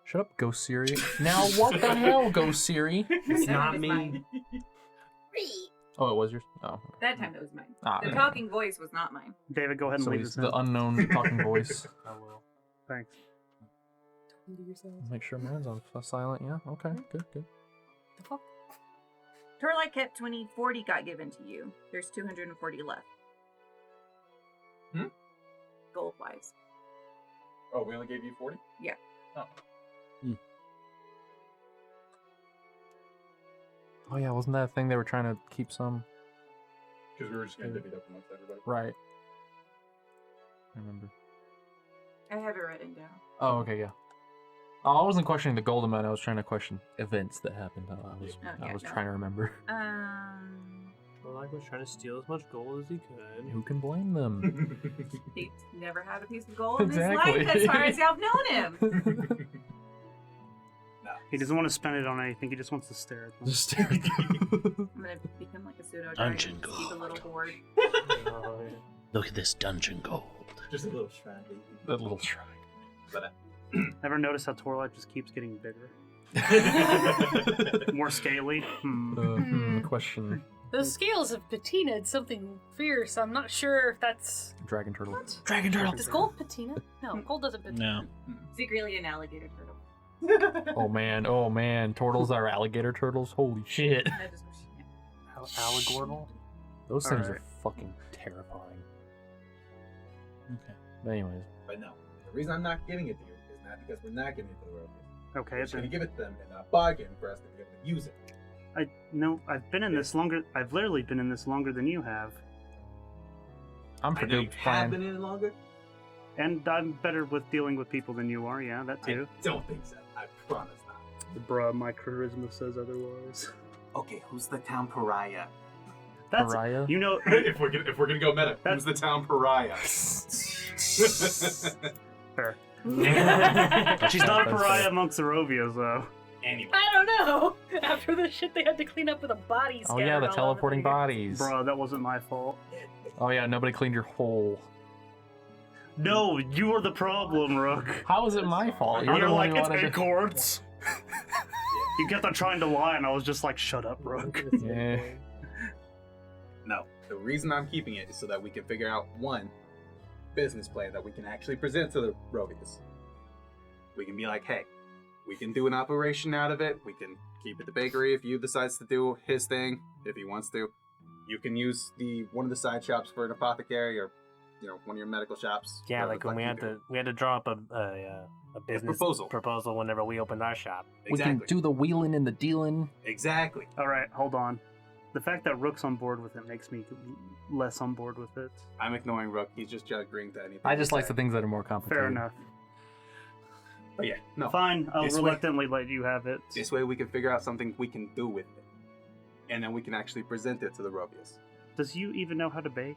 Shut up, Ghost Siri. Now what the hell, Ghost Siri? It's That not was me. mine. Oh, it was yours? Oh. That time it was mine. Ah, The yeah. talking voice was not mine. David, go ahead and So leave he's this the in. unknown talking voice. I will. Thanks. Make sure mine's on silent, yeah? Okay, good. The fuck? Turlight kept 20, 40 got given to you. There's 240 left. Hmm? Gold wise. Oh, we only gave you 40? Yeah. Oh. Oh yeah, wasn't that a thing they were trying to keep some? Because we were just going to divvy it up amongst everybody. Right. I remember. I have it written down. Oh, okay, yeah. Oh, I wasn't questioning the gold amount, I was trying to question events that happened. I was trying to remember. Torlak was trying to steal as much gold as he could. Who can blame them? He's never had a piece of gold in Exactly. his life as far as y'all have known him. He doesn't want to spend it on anything. He just wants to stare at them. Just stare at I'm gonna become like a pseudo Dungeon dragon. Keep a little hoard. Oh, yeah. Look at this dungeon gold. Just a little shrine. that little shrine. But, Ever notice how Torlight just keeps getting bigger? More scaly? Question. The scales of patina had something fierce. I'm not sure if that's Dragon turtle. what? Dragon turtle. Is gold patina? No, gold doesn't patina. No. Secretly an alligator turtle. Oh man, turtles are alligator turtles. Holy shit! I just wish you knew. Alligordle? Those things Alright. are fucking terrifying. Okay. But anyways, But no, the reason I'm not giving it to you is not because we're not giving it to the Robians. Okay, We're just going to then. give it to them in a bargain for us to be able to use it. I've been in this longer. I've literally been in this longer than you have, I'm I for know you Duke's have plan. been in it longer. and I'm better with dealing with people than you are. Yeah, that too. I don't think so. I promise not. Bruh, my charisma says otherwise. Okay, who's the town pariah? That's Pariah? you know. if we're gonna go meta, That's- who's the town pariah? Fair. That's She's not a fair. pariah amongst the Rovias, though. Anyway, I don't know. After the shit they had to clean up with a body Oh yeah, the teleporting bodies. Bruh, that wasn't my fault. Oh yeah, nobody cleaned your hole. No, you were the problem, RoC. How is it my fault? You're the one like, who it's wanted to- acorns. You kept on trying to lie, and I was just like, shut up, RoC. Yeah. no. The reason I'm keeping it is so that we can figure out one business plan that we can actually present to the Robians. We can be like, hey, we can do an operation out of it. We can keep it the bakery if you decides to do his thing, if he wants to. You can use one of the side shops for an apothecary or one of your medical shops. Yeah, whatever like the when fuck you do. we had to draw up a business proposal whenever we opened our shop. We can do the wheeling and the dealing. Exactly. All right, hold on. The fact that RoC's on board with it makes me less on board with it. I'm ignoring RoC. He's just agreeing to anything. I just we like say. the things that are more complicated. Fair enough. But yeah, no. Fine, I'll This way- reluctantly let you have it. This way we can figure out something we can do with it. And then we can actually present it to the Robians. Does you even know how to bake?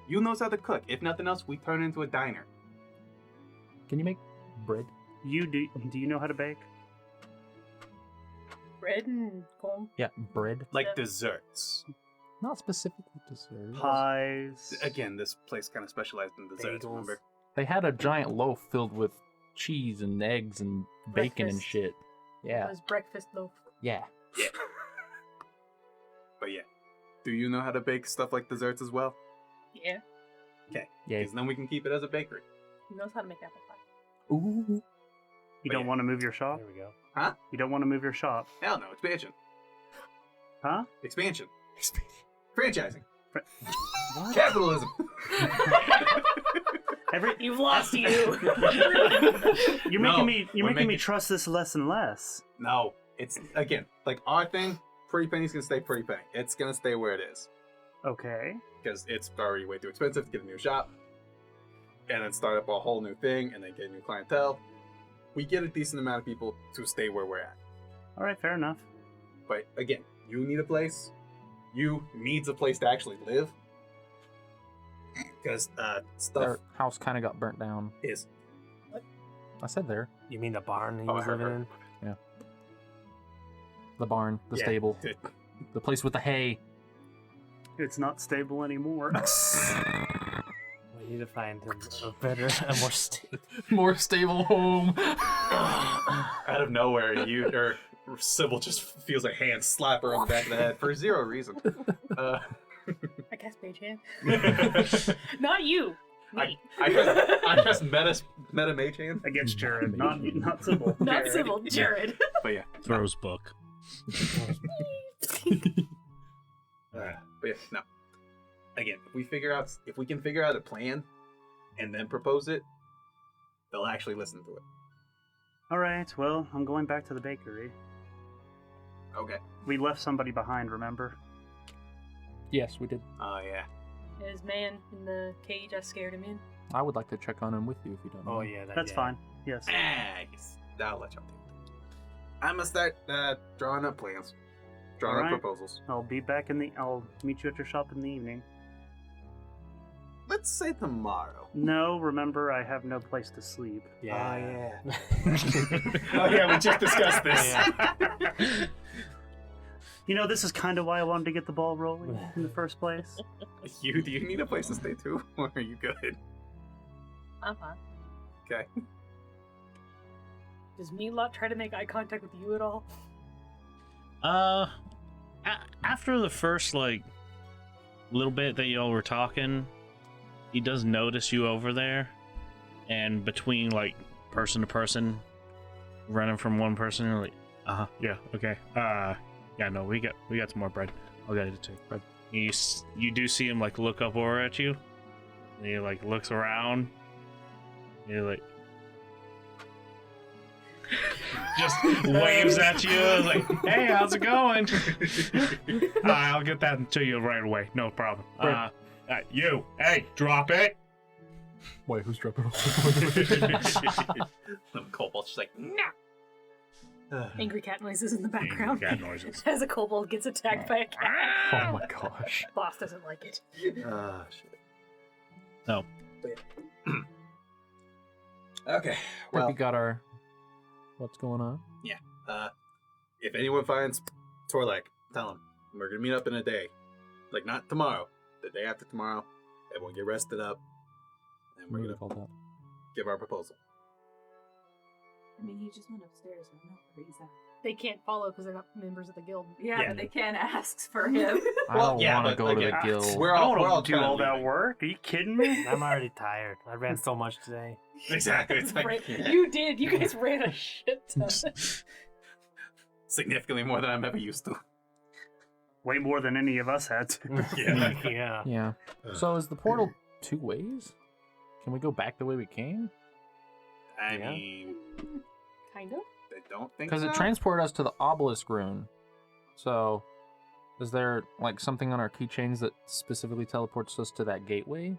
You knows how to cook. If nothing else, we turn into a diner. Can you make bread? Do you know how to bake? Bread and corn. Yeah, bread. Like desserts. Not specifically dessert. Pies. Again, this place kind of specialized in desserts, Bagels. remember? They had a giant loaf filled with cheese and eggs and bacon and Breakfast. shit. Yeah. It was breakfast loaf. Yeah. But yeah. Do you know how to bake stuff like desserts as well? Yeah. Okay. Yeah. Because then we can keep it as a bakery. He knows how to make apple pie. Ooh. You But don't yeah. want to move your shop? There we go. Huh? You don't want to move your shop? Hell no. Expansion. Huh? Expansion. Franchising. What? Capitalism. You've lost you. You're No, making we're me making- trust this less and less. No. It's, again, like our thing, Pretty Penny's going to stay Pretty Penny. It's going to stay where it is. Okay. Because it's already way too expensive to get a new shop. And then start up a whole new thing and then get a new clientele. We get a decent amount of people to stay where we're at. All right, fair enough. But again, you need a place. You needs a place to actually live. Because stuff Their house kind of got burnt down. is. I said there. You mean the barn he Oh, I was heard living in? The barn, the Yeah, stable, it- the place with the hay. It's not stable anymore. We need to find him a better, a more stable. More stable home. out of nowhere, Sybil just feels a hand slap her on the back of the head for zero reason. I guess Mage Hand. Not you. Me. I just meta mage hand. Against Jared, not Sybil. Not Jared. Sybil. Jared. But yeah. Throws book. But yeah, no. Again, if we can figure out a plan and then propose it, they'll actually listen to it. All right, well, I'm going back to the bakery. Okay. We left somebody behind, remember? Yes, we did. Oh yeah. His man in the cage, I scared him in. I would like to check on him with you if you don't mind. Oh yeah, That's fine. Yes. Yes. I'll let y'all do it. I'm gonna start drawing up plans. Drawing Alright. up proposals. I'll meet you at your shop in the evening. Let's say tomorrow. No, remember, I have no place to sleep. Yeah. Oh yeah, we just discussed this. You know, this is kind of why I wanted to get the ball rolling in the first place. Do you need a place to stay too, or are you good? I'm fine. Okay. Does Meatlot try to make eye contact with you at all? After the first little bit that y'all were talking, he does notice you over there, and between person to person, running from one person, you're like, yeah, okay, yeah, no, we got some more bread. I'll get it too. Bread. You do see him look up over at you, and he looks around. And you're like, just waves at you, like, hey, how's it going? I'll get that to you right away, no problem. You, hey, drop it. Wait, who's dropping? The kobold's just like, nah. Angry cat noises in the background. Cat noises. As a kobold gets attacked by a cat. Oh my gosh. Boss doesn't like it. Shit. No. Okay. Well, we got our. What's going on? Yeah. If anyone finds Torlak, tell him we're gonna meet up in a day. Not tomorrow. The day after tomorrow. Everyone get rested up. And we're gonna give our proposal. I mean, he just went upstairs. I don't know where he's at. They can't follow because they're not members of the guild. Yeah, but they can't ask for him. I don't want to go to the guild. I don't want to do all that work. Are you kidding me? I'm already tired. I ran so much today. Exactly. It's You did. You guys ran a shit ton. Significantly more than I'm ever used to. Way more than any of us had to. Yeah. Yeah. So is the portal 2 ways? Can we go back the way we came? I mean, kind of. I don't think because it transported us to the obelisk rune. So, is there something on our keychains that specifically teleports us to that gateway?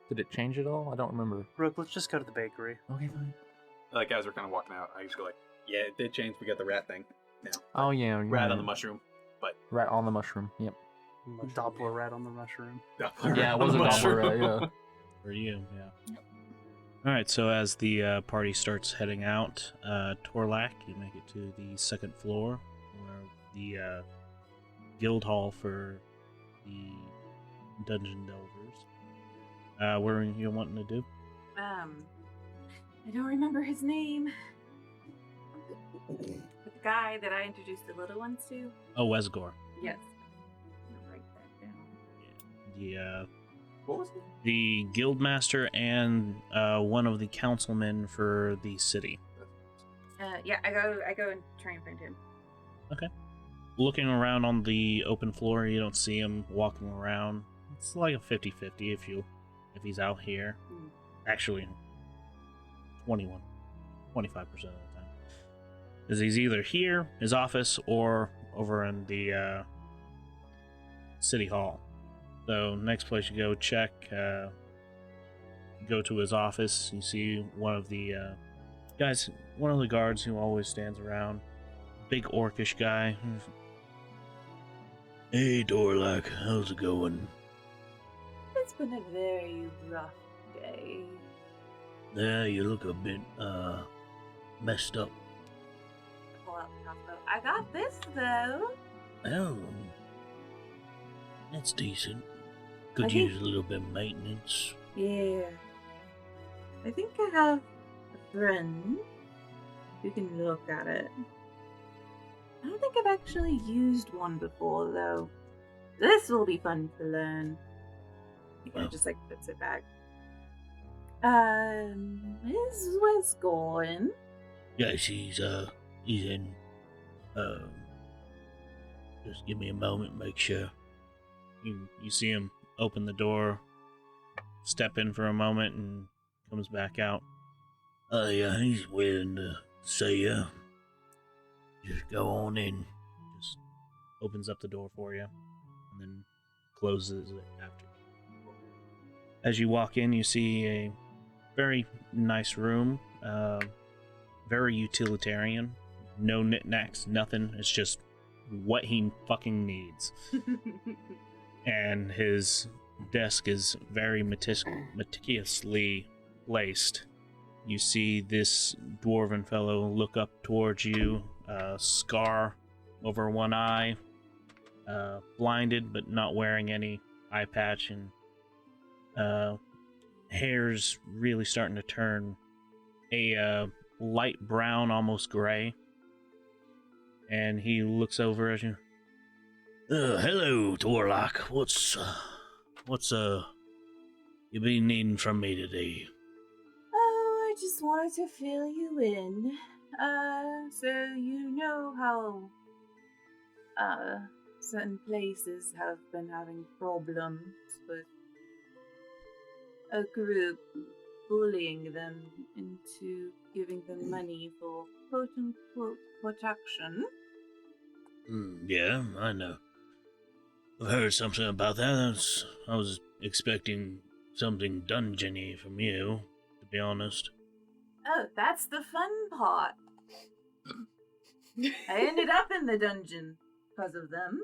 Did it change at all? I don't remember. RoC, let's just go to the bakery. Okay, fine. As we're kind of walking out, I just go yeah, it did change. We got the rat thing now. Oh yeah, rat on the mushroom, but rat on the mushroom. Yep. Doppler rat on the mushroom. Yeah, it was a Doppler rat. Yeah. For you, yeah. All right, so as the party starts heading out, Torlak, you make it to the second floor, where the guild hall for the dungeon delvers. What are you wanting to do? I don't remember his name. The guy that I introduced the little ones to. Oh, Wesgor. Yes. I'll write that down. The what was it? The guildmaster and one of the councilmen for the city. Yeah, I go and try and find him. Okay. Looking around on the open floor, you don't see him walking around. It's like a 50-50 if he's out here. Actually, 25% of the time. Because he's either here, his office, or over in the city hall. So next place you go, check, go to his office. You see one of the guards who always stands around. Big orcish guy. Hey, Torlak, how's it going? It's been a very rough day. Yeah, you look a bit, messed up. Pull out the crossbow. I got this, though. Oh, that's decent. Could use a little bit of maintenance. Yeah. I think I have a friend who can look at it. I don't think I've actually used one before, though. This will be fun to learn. He kind of just puts it back. Is Wes going? Yes, he's in. Just give me a moment, make sure. You see him open the door, step in for a moment, and comes back out. Yeah, he's willing to see you. Just go on in. Just opens up the door for you, and then closes it after. As you walk in, you see a very nice room, very utilitarian. No knickknacks, nothing. It's just what he fucking needs. And his desk is very meticulously placed. You see this dwarven fellow look up towards you, scar over one eye, blinded but not wearing any eye patch, and hair's really starting to turn a light brown, almost gray. And he looks over at you. Hello, Warlock. What's you been needing from me today? Oh, I just wanted to fill you in. So you know how, certain places have been having problems with a group bullying them into giving them money for quote-unquote protection. Yeah, I know. I've heard something about that. I was expecting something dungeony from you, to be honest. Oh, that's the fun part. I ended up in the dungeon because of them.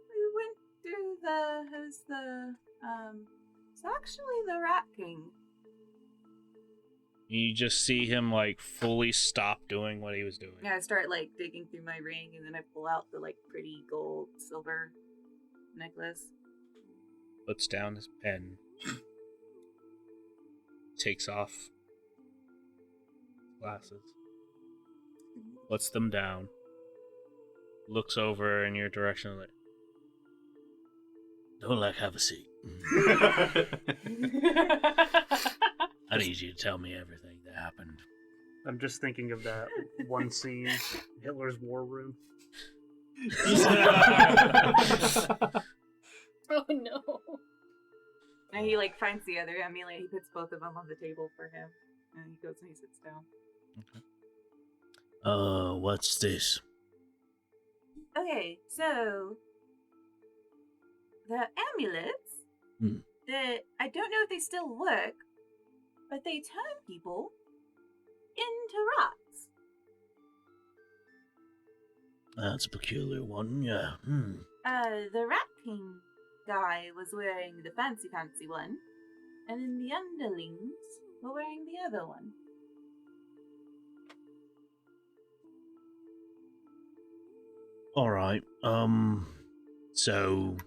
We went to it's actually the Rat King. You just see him like fully stop doing what he was doing. Yeah, I start like digging through my ring and then I pull out the like pretty gold silver necklace. Puts down his pen. Takes off glasses. Puts them down. Looks over in your direction like, Don't have a seat. I need you to tell me everything that happened. I'm just thinking of that one scene, Hitler's War Room. Oh no. And he like finds the other amulet, he puts both of them on the table for him. And he goes and he sits down. What's this? Okay, so the amulets, I don't know if they still work, but they turn people into rats. That's a peculiar one, yeah. The Rat King guy was wearing the fancy one, and then the underlings were wearing the other one. Alright, so...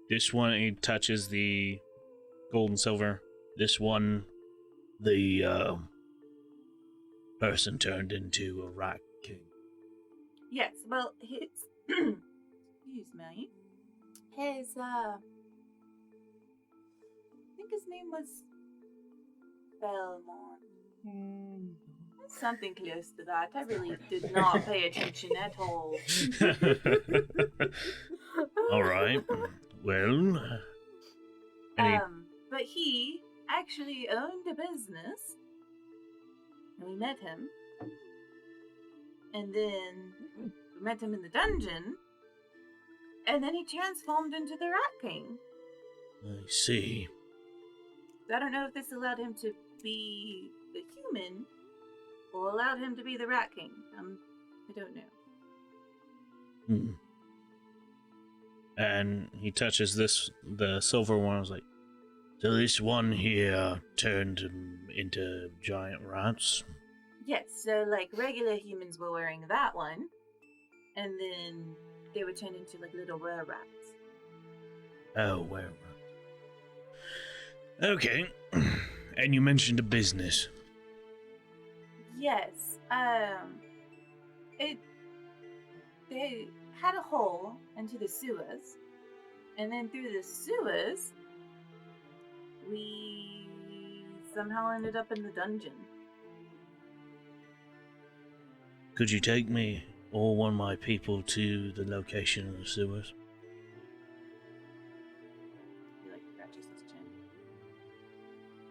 this one, he touches the gold and silver. This one, the, person turned into a Rat King. Yes, well, his... excuse me. His, I think his name was Belmont. Something close to that. I really did not pay attention at all. Alright, well... But he actually owned a business. And we met him. And then we met him in the dungeon. And then he transformed into the Rat King. I see. I don't know if this allowed him to be the human or allowed him to be the Rat King. I don't know. And he touches the silver one. I was like, so this one here turned into giant rats? Yes, so like regular humans were wearing that one, and then they would turn into like little rats. Oh, were rats. Okay. And you mentioned a business. Yes, they had a hole into the sewers, and then through the sewers, we somehow ended up in the dungeon. Could you take me or one of my people to the location of the sewers? He like scratches his chin.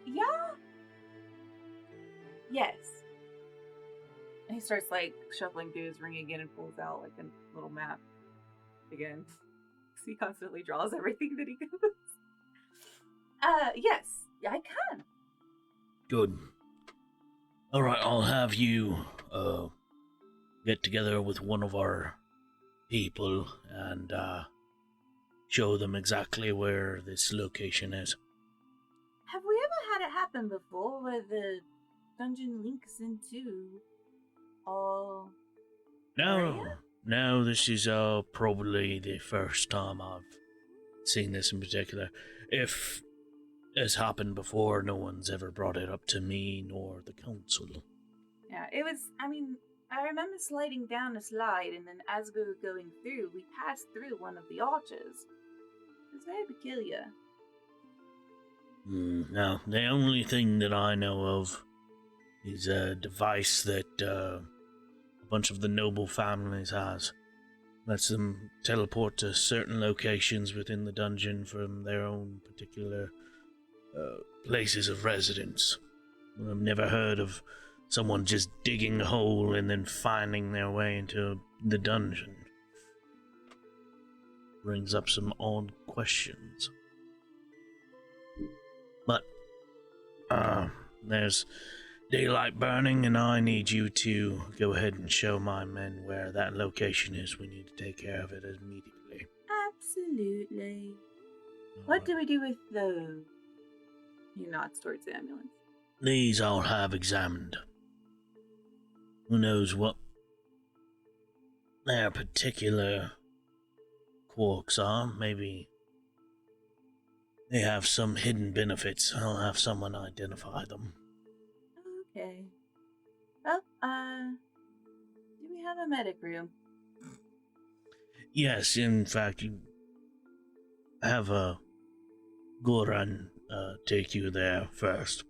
Yeah. Yes. And he starts like shuffling through his ring again and pulls out like a little map again. Because he constantly draws everything that he goes. Yes, I can. Good. Alright, I'll have you, get together with one of our people and, show them exactly where this location is. Have we ever had it happen before where the dungeon links into all... No, this is, probably the first time I've seen this in particular. If it's happened before, no one's ever brought it up to me nor the council. Yeah, it was, I mean, I remember sliding down a slide, and then as we were going through, we passed through one of the arches. It was very peculiar. Now, the only thing that I know of is a device that a bunch of the noble families has. Lets them teleport to certain locations within the dungeon from their own particular places of residence. I've never heard of someone just digging a hole and then finding their way into the dungeon. Brings up some odd questions. But, there's daylight burning, and I need you to go ahead and show my men where that location is. We need to take care of it immediately. Absolutely. What do we do with those? He nods towards the ambulance. These I'll have examined. Who knows what their particular quirks are? Maybe they have some hidden benefits. I'll have someone identify them. Okay. Well, do we have a medic room? Yes, in fact, you have a Goran take you there first.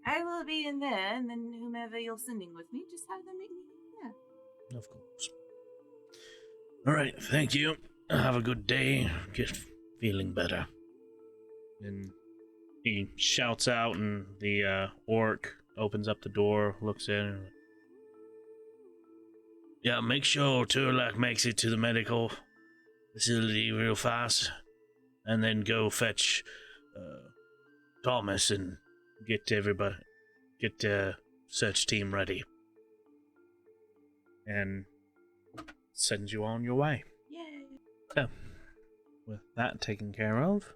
I will be in there, and then whomever you're sending with me, just have them meet me there. Of course. Alright, thank you. Have a good day. Get feeling better. And he shouts out, and the orc opens up the door, looks in, and... Yeah, make sure Turlak makes it to the medical facility real fast, and then go fetch Thomas and get the search team ready. And sends you on your way. Yay! So, with that taken care of,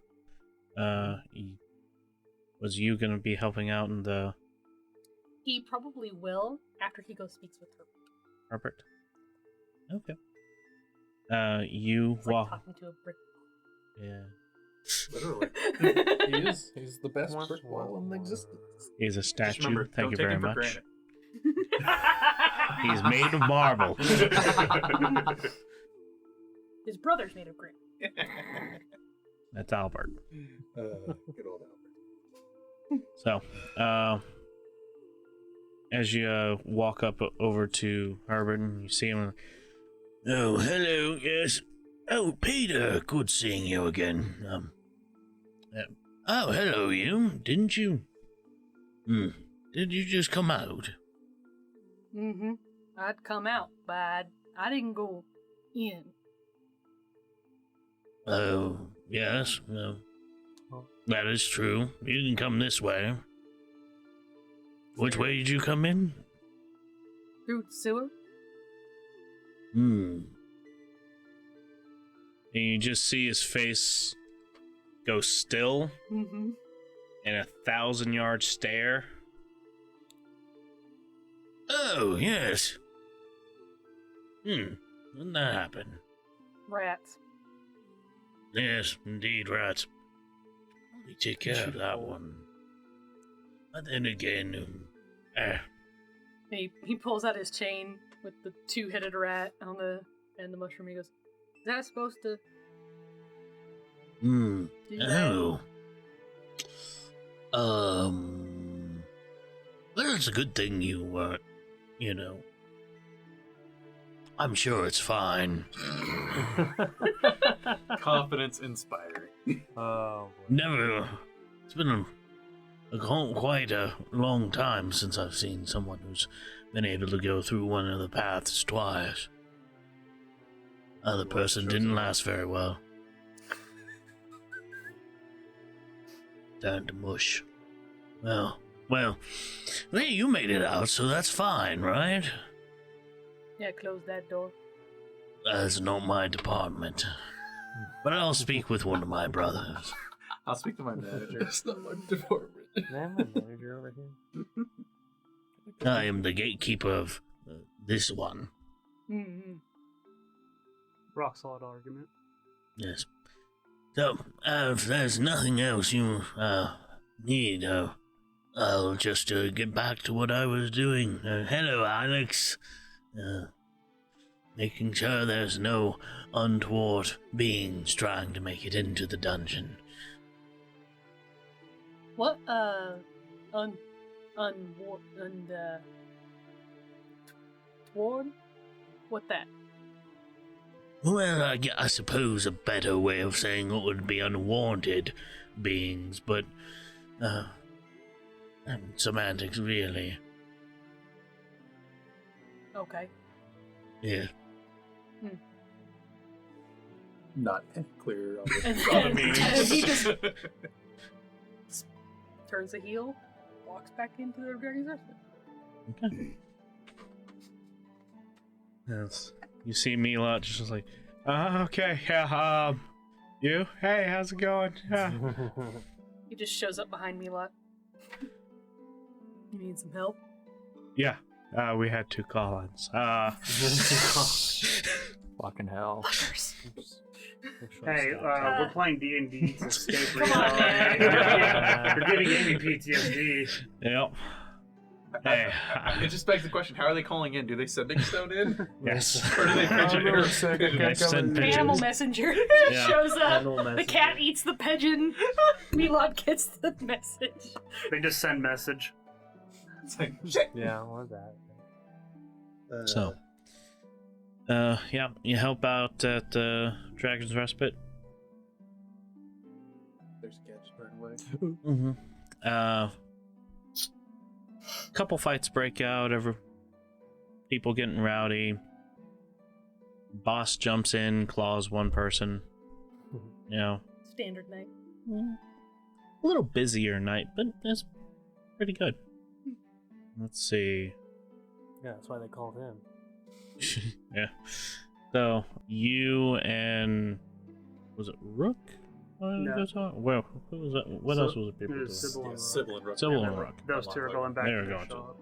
was you going to be helping out in the... He probably will after he goes speaks with her. Herbert? Okay. You It's walk... like talking to a brick. Yeah. Literally. He's the best brick wall in existence. He's a Just statue. remember, Thank you don't take very him for much. granted. He's made of marble. His brother's made of grit. That's Albert. Good old Albert. So, as you walk up over to Herbert and you see him... Oh, hello, yes. Oh, Peter, good seeing you again. Oh, hello, you. Didn't you? Did you just come out? Mm-hmm. I'd come out, but I didn't go in. Oh, yes. That is true. You didn't come this way. Which way did you come in? Through the sewer? And you just see his face go still Mm-hmm. in a 1,000-yard stare. Oh, yes. When that happened? Rats. Yes, indeed, rats. Let me take care of that one. But then again, He pulls out his chain with the two-headed rat on the and the mushroom. He goes, "Is that supposed to?" do that?" Oh. Well, it's a good thing I'm sure it's fine. Confidence inspiring. Oh, boy. Never. It's been quite a long time since I've seen someone who's been able to go through one of the paths twice. Other person didn't last very well. Down to mush. Well, hey, you made it out, so that's fine, right? Yeah, close that door. That's not my department. But I'll speak with one of my brothers. I'll speak to my manager. It's not my department. Is that my manager over here? I am the gatekeeper of this one. Mm-hmm. Rock solid argument. Yes. So, if there's nothing else you need, I'll just get back to what I was doing. Hello, Alex. making sure there's no untoward beings trying to make it into the dungeon. What? Toward? What that? Well, I suppose a better way of saying it would be unwanted beings, but semantics, really. Okay. Yeah. Not clear on And this. he just turns a heel, walks back into the dragon's restaurant. Okay. Yes. You see Mila just like, okay, yeah, you? Hey, how's it going? Yeah. He just shows up behind me a lot. You need some help? Yeah, we had 2 call-ins. Fucking hell. Hey, we're playing D&D to escape Come on, man. You're giving Amy PTSD. Yep. Hey. It just begs the question: how are they calling in? Do they send Stone in? Yes. Or do they pigeon it? They send pigeons. Animal messenger Yeah. shows up. Animal The messenger. cat eats the pigeon. Milad gets the message. They just send message. It's like, shit. Yeah, what was that? So, yeah, you help out at Dragon's Respite. There's a cat just burned away. Mm-hmm. Couple fights break out. People getting rowdy. Boss jumps in, claws one person. You know, Standard night. a little busier night, but it's pretty good. Let's see. Yeah, that's why they called him. Yeah. So you and was it RoC? No. Well, who was that? What else was it? People It doing? was Sybil and Rook. Sybil and Rook. Sybil and RoC. Those two are going back They to were the going to. shop.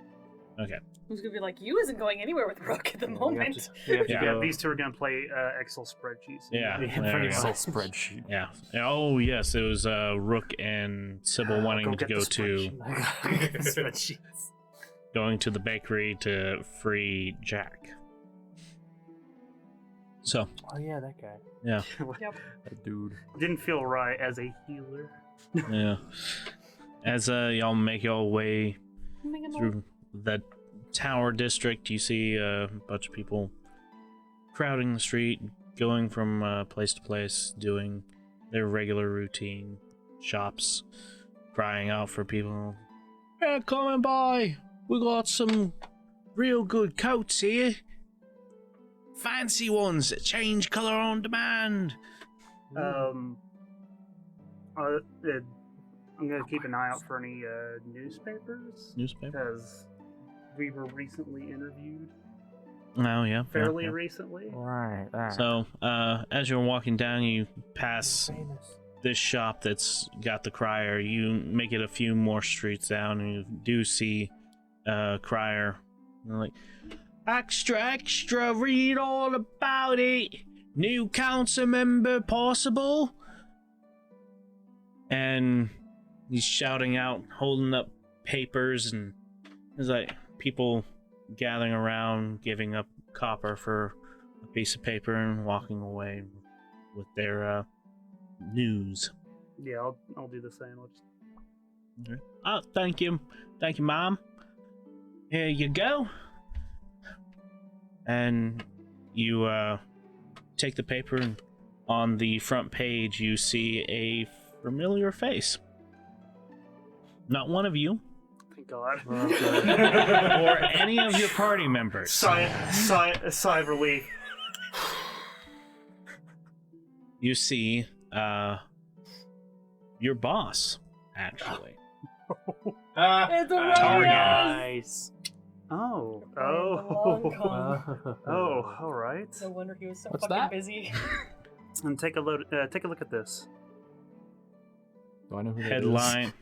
Okay. Who's gonna be like, you isn't going anywhere with RoC at the moment. We have to Yeah. Yeah, go. these two are going to play Excel spreadsheets. Yeah. Yeah, there pretty we go. much. Spreadsheet. Yeah. Oh yes, it was RoC and Sybil wanting to get go the to Spreadsheets. going to the bakery to free Jack. So Oh yeah, that guy. yeah, That dude. Didn't feel right as a healer. yeah. As y'all make your way through the Tower District, you see a bunch of people crowding the street, going from place to place, doing their regular routine. Shops crying out for people. Yeah, coming by. We got some real good coats here. Fancy ones that change color on demand. I'm going to keep an eye out for any newspapers. Because we were recently interviewed. Oh, yeah. Fairly yeah. recently. Right. So, as you're walking down, you pass this shop that's got the crier. You make it a few more streets down, and you do see crier. And they're like, extra, read all about it. New council member possible. And he's shouting out, holding up papers, and there's like people gathering around, giving up copper for a piece of paper and walking away with their news. Yeah, I'll do the same. Okay. Oh, thank you, Mom. Here you go. And you take the paper, and on the front page you see a familiar face. Not one of you. Thank God. Or any of your party members. Sigh of relief. You see your boss, actually. It's a Nice. Oh. All right. No wonder he was so What's fucking that? busy. And take a look at this. Do I know who that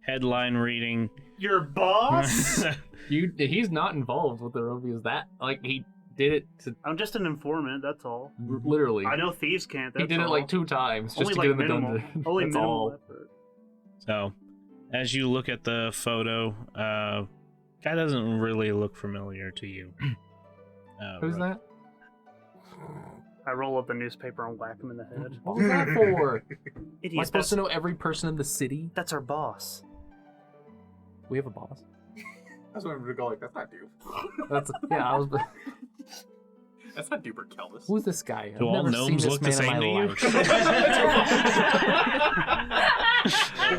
Headline reading. Your boss? He's not involved with the Rovias. That he did it to I'm just an informant. That's all. literally. I know thieves can't. He That's did it all. like 2 times just Only to like get in the minimal. dungeon. Only That's minimal all. effort. So, as you look at the photo, guy doesn't really look familiar to you. Who's that? I roll up the newspaper and whack him in the head. What was that for? Am I Idiot, supposed to know every person in the city? that's our boss. We have a boss. That's what I'm gonna go like. That's not Dupe. That's I was. That's not Duper Kelvis. Who's this guy? Do all gnomes look the same to you?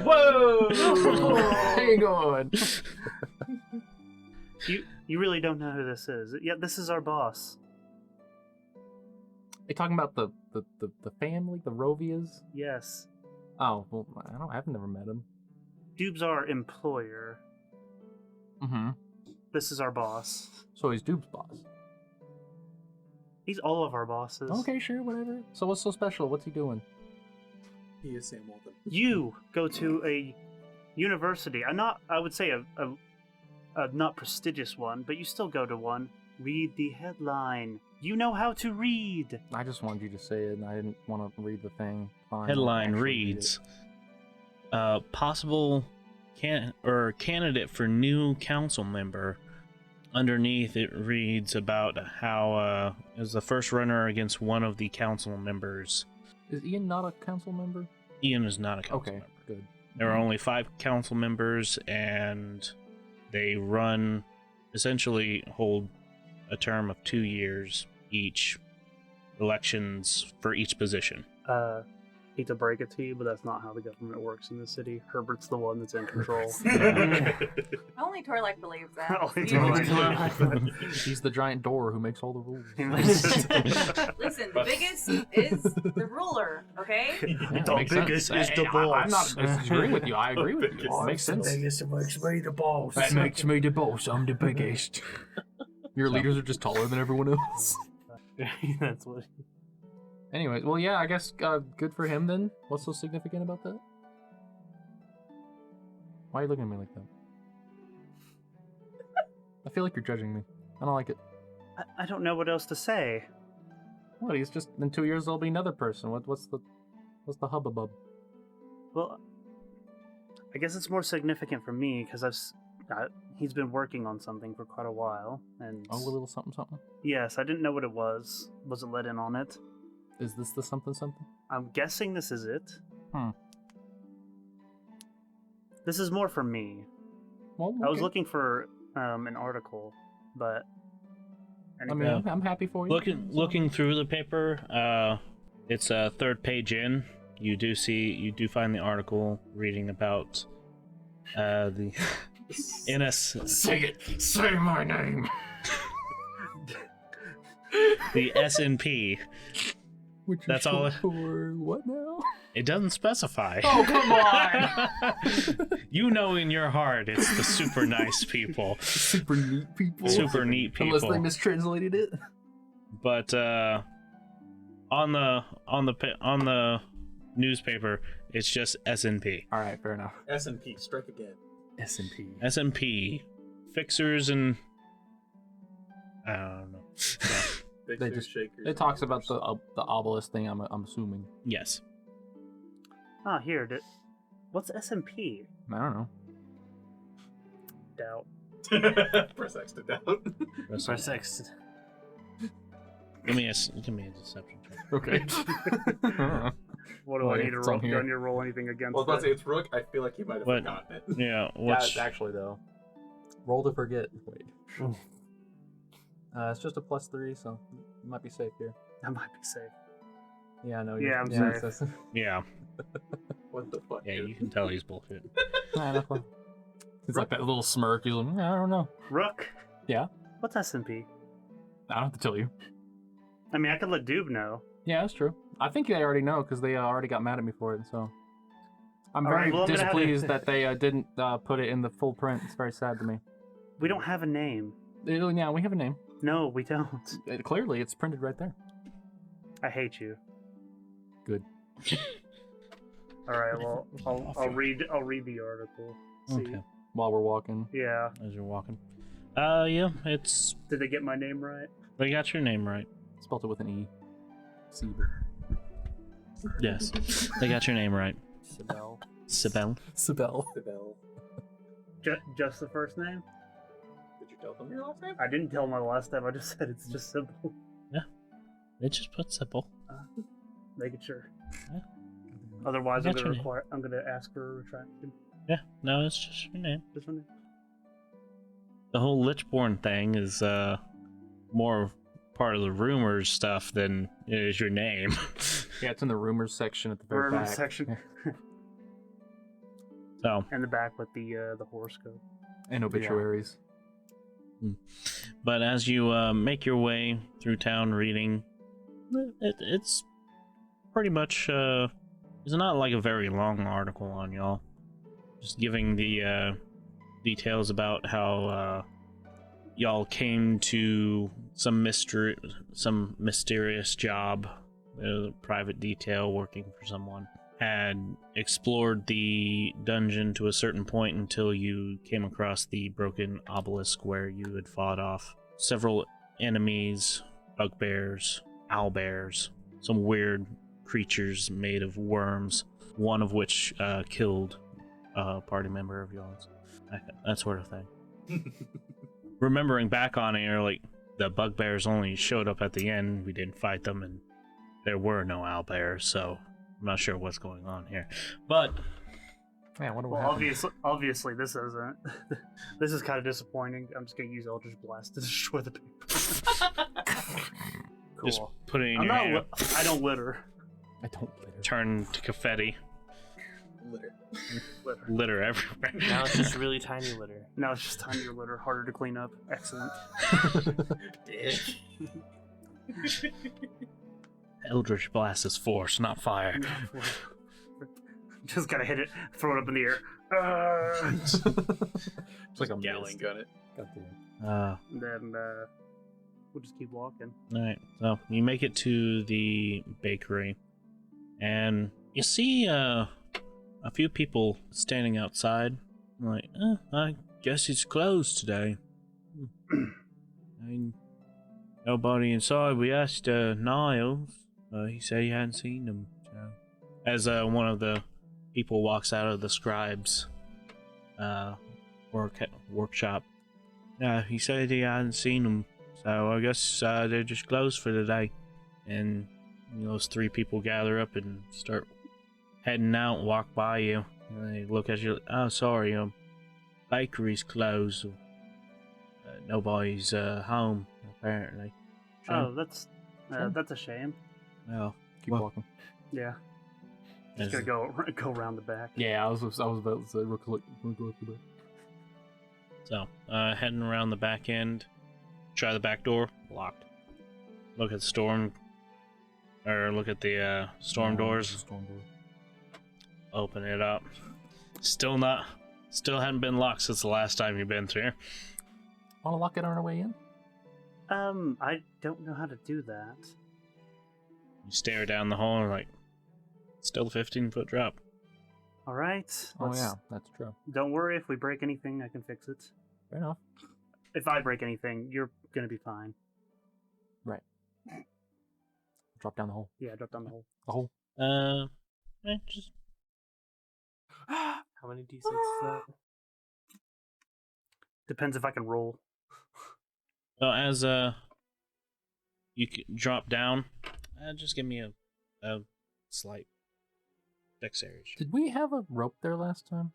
Whoa! Hang on. You really don't know who this is? Yeah, this is our boss. Are you talking about the family, the Rovias? Yes. Oh, well, I've never met him. Dube's our employer. Mm-hmm. This is our boss. So he's Dube's boss. He's all of our bosses. Okay, sure, whatever. So what's so special? What's he doing? He is Sam Walton. You go to a university. I would say a not prestigious one, but you still go to one. Read the headline. You know how to read. I just wanted you to say it, and I didn't want to read the thing. Fine, Headline I'll reads, possible candidate for new council member. Underneath it reads about how is the first runner against one of the council members. Is Ian not a council member? Ian is not a council member. Good. There are only 5 council members, and they essentially hold a term of 2 years each, elections for each position. Hate to break it to you, but that's not how the government works in the city. Herbert's the one that's in control. Only Torlak believes that. He's the giant door who makes all the rules. Listen, the biggest is the ruler, okay? Yeah, The biggest is the boss. I'm not disagreeing with you. I agree with you. It makes sense. Biggest makes me the boss. That makes me the boss. I'm the biggest. Your leaders are just taller than everyone else. That's what. Anyway, well, yeah, I guess good for him then. What's so significant about that? Why are you looking at me like that? I feel like you're judging me. I don't like it. I don't know what else to say. What? He's just in 2 years there'll be another person. What's the hubbub? Well, I guess it's more significant for me because he's been working on something for quite a while, and a little something. Yes, I didn't know what it was. Wasn't let in on it. Is this the something? I'm guessing this is it. Hmm. This is more for me. Well, okay. I was looking for an article, but I mean, I'm happy for you. Looking through the paper, it's a third page in. You do find the article reading about the Say my name. The SNP. Which That's is all. For what now? It doesn't specify. Oh, come on! You know in your heart it's the super nice people. Super neat people. Super neat people. Unless they mistranslated it. But on the newspaper, it's just SNP. All right, fair enough. SNP, strike again. SNP, fixers and I don't know. It talks about the obelisk thing. I'm assuming. Yes. Here. What's SMP? I don't know. Doubt. Press X to doubt. Press X. Give me a deception check. Okay. What do I need to roll? Do I need to roll anything against? Well, I was about to say it's RoC. I feel like he might have forgotten it. Yeah. Actually, though, roll to forget. Wait. It's just a +3, so you might be safe here. I might be safe. Yeah, I know. Yeah, I'm safe. Yeah. What the fuck? Yeah, you can tell he's bullshit. It's like that little smirk. He's like, I don't know. RoC. Yeah. What's SMP? I don't have to tell you. I mean, I could let Doob know. Yeah, that's true. I think they already know because they already got mad at me for it. So I'm All very right, well, displeased that they didn't put it in the full print. It's very sad to me. We don't have a name. Yeah, we have a name. No, we don't. Clearly, it's printed right there. I hate you. Good. All right. Well, I'll read the article. See. Okay. While we're walking. Yeah. As you're walking. Yeah. It's. Did they get my name right? They got your name right. Spelled it with an E. Yes. They got your name right. Sibel. Sibel. Just the first name? Did you tell tell them your last name? I didn't tell my last time. I just said it's just simple. They just put simple. Making sure. Yeah. Otherwise, I I'm got gonna your name. I'm gonna ask for a retraction. Yeah, no, it's just your name. Just my name. The whole Lichborn thing is more part of the rumors stuff than it is your name. Yeah, it's in the rumors section at the very Rumors back. section. So, And the back with the horoscope. And obituaries. but as you make your way through town reading, it's pretty much it's not like a very long article on y'all, just giving the details about how y'all came to some mysterious job, a private detail working for someone, had explored the dungeon to a certain point until you came across the broken obelisk where you had fought off several enemies, bugbears, owlbears, some weird creatures made of worms, one of which killed a party member of yours. That sort of thing. Remembering back on it, you're like, the bugbears only showed up at the end, we didn't fight them, and there were no owlbears, so I'm not sure what's going on here. But Man, what Well, obviously, this isn't. This is kind of disappointing. I'm just gonna use Eldritch Blast to destroy the paper. Cool. just put it in I'm your not. hand, I don't litter. I don't litter. turn to confetti, Litter. litter everywhere. Now it's just really tiny litter. Now it's just tinier litter, harder to clean up. Excellent. Eldritch Blast is force, not fire. Just gotta hit it, throw it up in the air. It's like a Gatling gun it. And then we'll just keep walking. Alright, so you make it to the bakery, and you see a few people standing outside. Like, I guess it's closed today. I mean, nobody inside. We asked Niles. He said he hadn't seen them. So. As one of the people walks out of the scribe's workshop, he said he hadn't seen them. So I guess they're just closed for the day. And those three people gather up and start heading out, walk by you. And they look at you, oh, sorry, bakery's closed. Nobody's home, apparently. Oh, that's a shame. Well, Keep walking. Yeah. Just gonna go around the back. Yeah, I was about to say, Rook's like, we'll go up the back. So, heading around the back end, try the back door, locked. Look at the storm doors. Storm door. Open it up. Still hadn't been locked since the last time you've been through. Want to lock it on our way in? I don't know how to do that. You stare down the hall and like, still a 15-foot drop. All right. Oh yeah, that's true. Don't worry, if we break anything, I can fix it. Fair enough. If I break anything, you're gonna be fine. Right. Drop down the hole. Yeah, drop down the hole. The hole. Just How many d6 is that? Depends if I can roll. so as you drop down, just give me a slight dexterity. Did we have a rope there last time?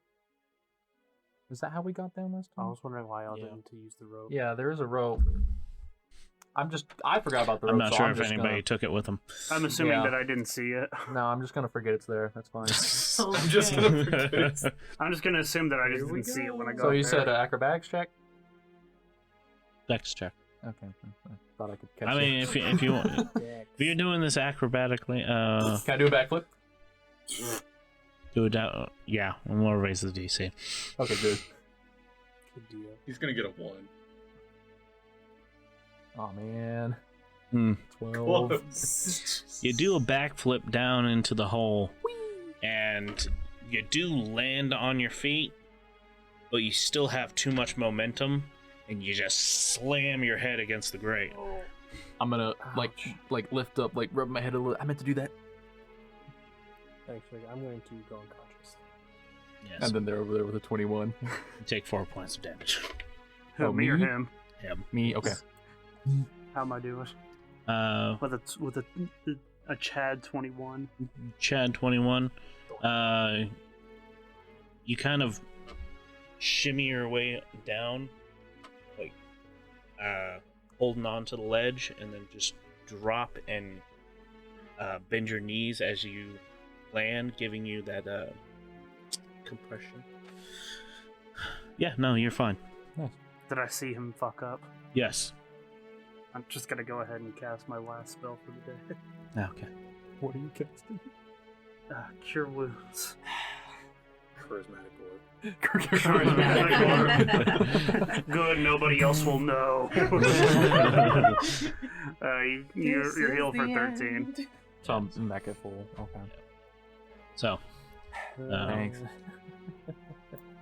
Is that how we got down last I time? was wondering why y'all Yeah. didn't use the rope. Yeah, there is a rope. I forgot about the rope. I'm not so sure I'm if just anybody gonna- took it with them. I'm assuming Yeah. that I didn't see it. No, I'm just gonna forget it's there. That's fine. I'm just gonna forget it. I'm just gonna assume that I just Here we didn't see it when I got So you there. said acrobatics check? Dex check. Okay, I thought I could catch I it. mean, if you want, if you're doing this acrobatically, Can I do a backflip? do it down. Yeah, I'm gonna raise the DC. Okay, good. Good deal. He's gonna get a 1. Oh man. 12. Close. You do a backflip down into the hole, and you do land on your feet, but you still have too much momentum, and you just slam your head against the grate. I'm gonna like lift up, like rub my head a little. I meant to do that. Actually, I'm going to go unconscious. Yes. And then they're over there with a 21. You take 4 points of damage. Who, Oh, me or me? him? him. Me, okay. How am I doing? With a Chad 21. Chad 21. You kind of shimmy your way down, like holding on to the ledge, and then just drop and bend your knees as you land, giving you that compression. Yeah, no, you're fine. Nice. Did I see him fuck up? Yes. I'm just gonna go ahead and cast my last spell for the day. Okay. What are you casting? Cure wounds. Charismatic orb. Charismatic orb. Good, nobody else will know. You're healed for 13. So I'm back at full. Okay. So, Thanks.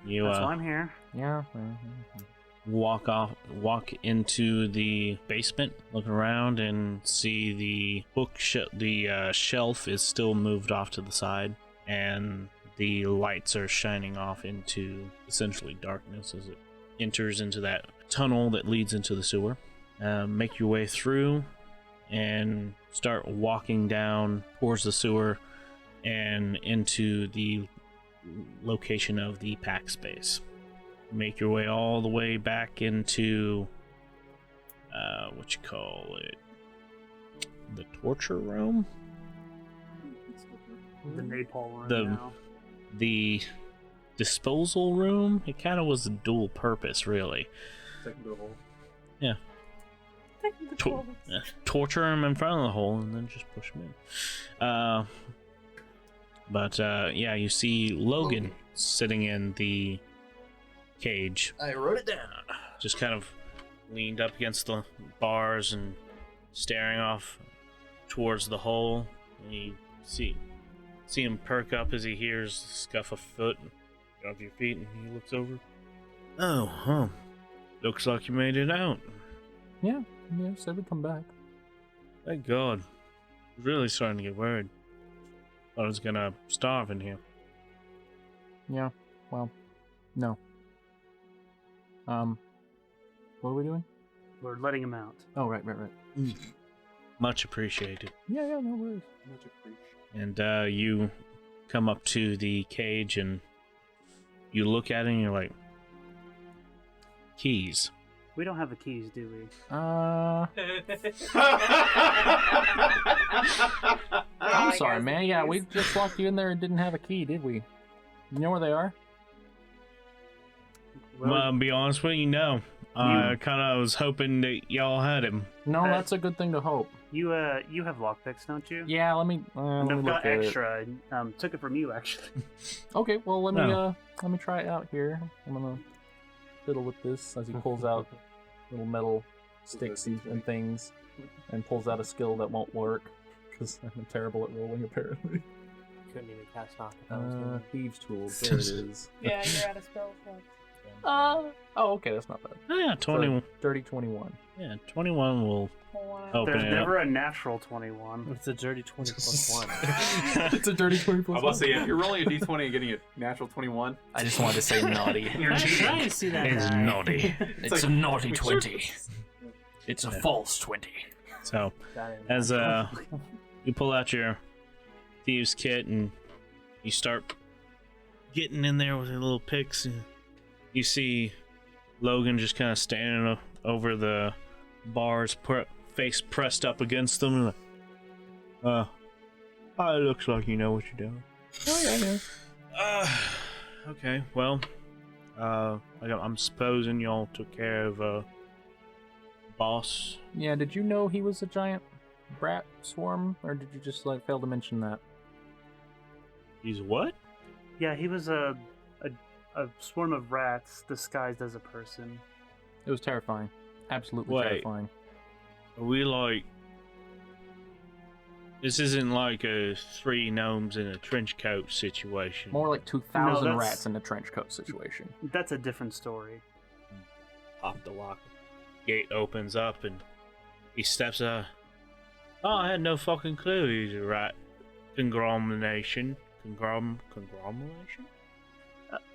you That's why I'm here. Yeah. walk into the basement, look around, and see the shelf is still moved off to the side, and the lights are shining off into essentially darkness as it enters into that tunnel that leads into the sewer. Make your way through and start walking down towards the sewer and into the location of the pack space. Make your way all the way back into the torture room, The napalm room now. the disposal room. It kind of was a dual purpose, really. Take him to the hole. Yeah. Torture him in front of the hole and then just push him in. But yeah, you see Logan sitting in the cage. I wrote it down. Just kind of leaned up against the bars and staring off towards the hole. And you see him perk up as he hears the scuff of foot. Get off your feet, and he looks over. Oh, huh. Looks like you made it out. Yeah, said we'd come back. Thank God. I was really starting to get worried. Thought I was gonna starve in here. Yeah, well, no. What are we doing? We're letting him out. Oh, right. Much appreciated. Yeah, no worries. Much appreciated. And you come up to the cage and you look at it and you're like, keys. We don't have the keys, do we? I'm sorry, man. Yeah, we just locked you in there and didn't have a key, did we? You know where they are? Well, to be honest with you, no. I kind of was hoping that y'all had him. No, that's a good thing to hope. You have lockpicks, don't you? Yeah, let me I've look got at extra. I took it from you, actually. Okay, well let me try it out here. I'm gonna fiddle with this as he pulls out little metal sticks and things, and pulls out a skill that won't work because I'm terrible at rolling apparently. Couldn't even cast knock if I was doing it. Thieves' tools. There it is. Yeah, you're out of spell slots. Oh, okay, that's not bad. Yeah, 21. Dirty 21. Yeah, 21 will open There's it never up. a natural 21. It's a dirty 20 plus 1. It's a dirty 20 plus I was about to say, if you're rolling a d20 and getting a natural 21. I just wanted to say naughty. You're trying to see that. It's naughty. It's a naughty 20. It's a false 20. So, as you pull out your thieves kit and you start getting in there with your little picks, and you see Logan just kind of standing over the bars, face pressed up against them. And it looks like you know what you're doing. Oh yeah. Okay, well, I'm supposing y'all took care of boss. Yeah, did you know he was a giant rat swarm, or did you just fail to mention that? He's what? Yeah, he was a swarm of rats disguised as a person. It was terrifying. Absolutely Wait. terrifying. Are we this isn't like a 3 gnomes in a trench coat situation. More like 2,000 No, rats in a trench coat situation. That's a different story. Pop the lock. Gate opens up and he steps out. Oh, I had no fucking clue he's a rat conglomeration. Conglomeration?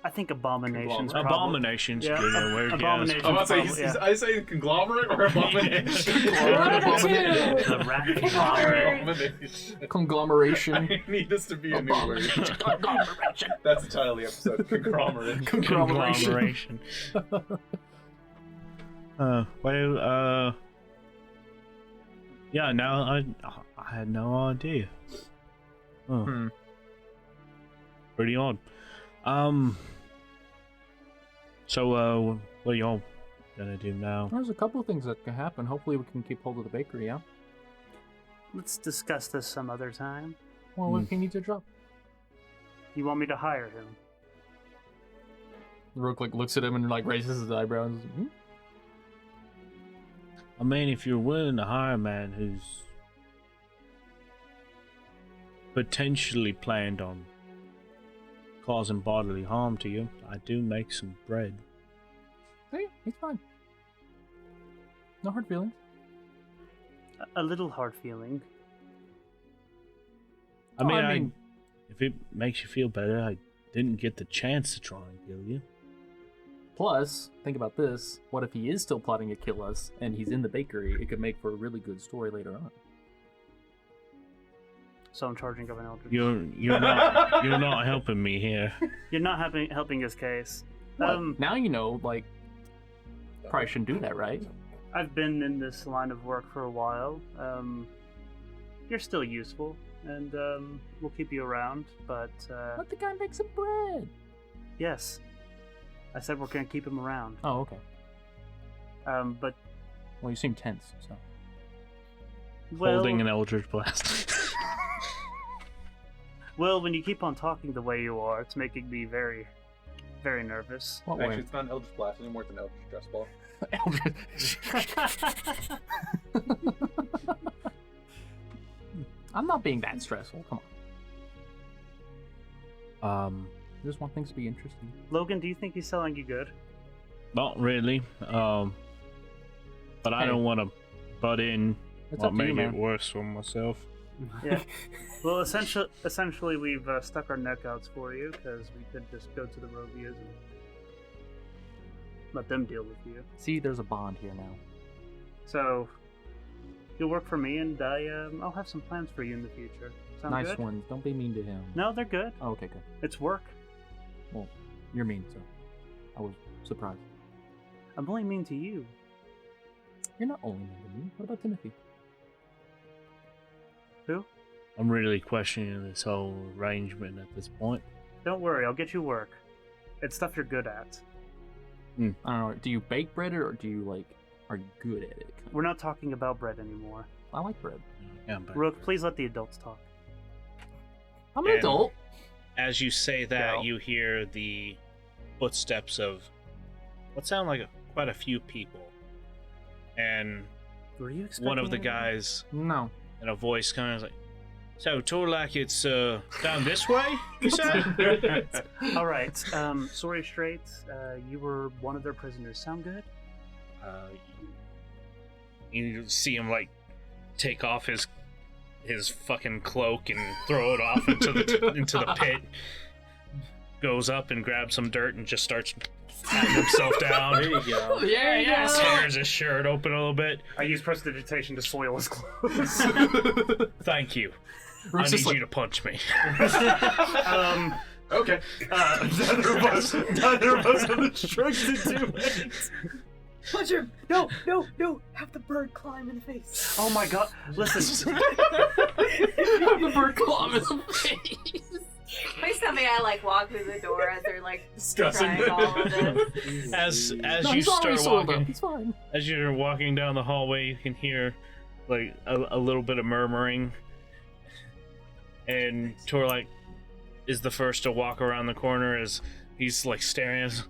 I think abominations. Abominations. Yeah, Good, yeah, where- abominations. I'm about to say, probably- is I say conglomerate or abomination? The rat conglomerate. Conglomeration. I need this to be a new word. That's the title of the episode. Conglomerate. Conglomeration. Yeah, now I had no idea. Oh. Pretty odd. So, what are y'all gonna do now? There's a couple of things that can happen. Hopefully we can keep hold of the bakery, yeah? Let's discuss this some other time. Well, what if he needs a job? You want me to hire him? RoC like looks at him and like raises his eyebrows. I mean, if you're willing to hire a man who's potentially planned on causing bodily harm to you, I do make some bread. Hey, he's fine. No hard feelings. A little hard feeling. I mean, if it makes you feel better, I didn't get the chance to try and kill you. Plus, think about this. What if he is still plotting to kill us and he's in the bakery? It could make for a really good story later on. So I'm charging of an eldritch. You're not helping me here. You're not helping his case. What? Now you know, like, probably shouldn't do that, right? I've been in this line of work for a while. You're still useful, and we'll keep you around, but... Let the guy make some bread! Yes. I said we're gonna keep him around. Oh, okay. But... Well, you seem tense, so... Well, Holding an eldritch blast. Well, when you keep on talking the way you are, it's making me very, very nervous. Actually, it's not an eldritch blast anymore, it's an eldritch stress ball. I'm not being that stressful, come on. I just want things to be interesting. Logan, do you think he's selling you good? Not really. But I don't want to butt in or make it worse for myself. Yeah. Well, essentially, we've stuck our neck outs for you because we could just go to the Rovias and let them deal with you. See, there's a bond here now. So you'll work for me, and I'll have some plans for you in the future. Sound Nice good? ones. Don't be mean to him. No, they're good. Oh, okay, good. It's work. Well, you're mean, so I was surprised. I'm only mean to you. You're not only mean to me. What about Timothy? Who? I'm really questioning this whole arrangement at this point. Don't worry, I'll get you work. It's stuff you're good at. I don't know. Do you bake bread or do you like? Are you good at it? We're not talking about bread anymore. I like bread. Yeah, RoC, please let the adults talk. I'm an adult. As you say that, you hear the footsteps of what sound like quite a few people, and Were you expecting one of the anyone? guys, No. in a voice kind of like, "So, Torlak, it's down this way, you said?" All right. Sorry, straight. You were one of their prisoners. Sound good? You see him like take off his fucking cloak and throw it off into the pit. Goes up and grabs some dirt and just starts patting himself down. There you go. Yeah. Tears his shirt open a little bit. I use prestidigitation to soil his clothes. Thank you. RoC's I just need you to punch me. Okay. Neither of us have the strength to do it. Punch him! No! Have the bird climb in the face. Oh my god! Listen. The bird claw in the face. Please tell me I like walk through the door as they're like Discussing. trying all of this. As No, you he's already start soiled walking, up. He's fine. as you're walking down the hallway, you can hear like a little bit of murmuring, and Torlak is the first to walk around the corner as he's like staring at us.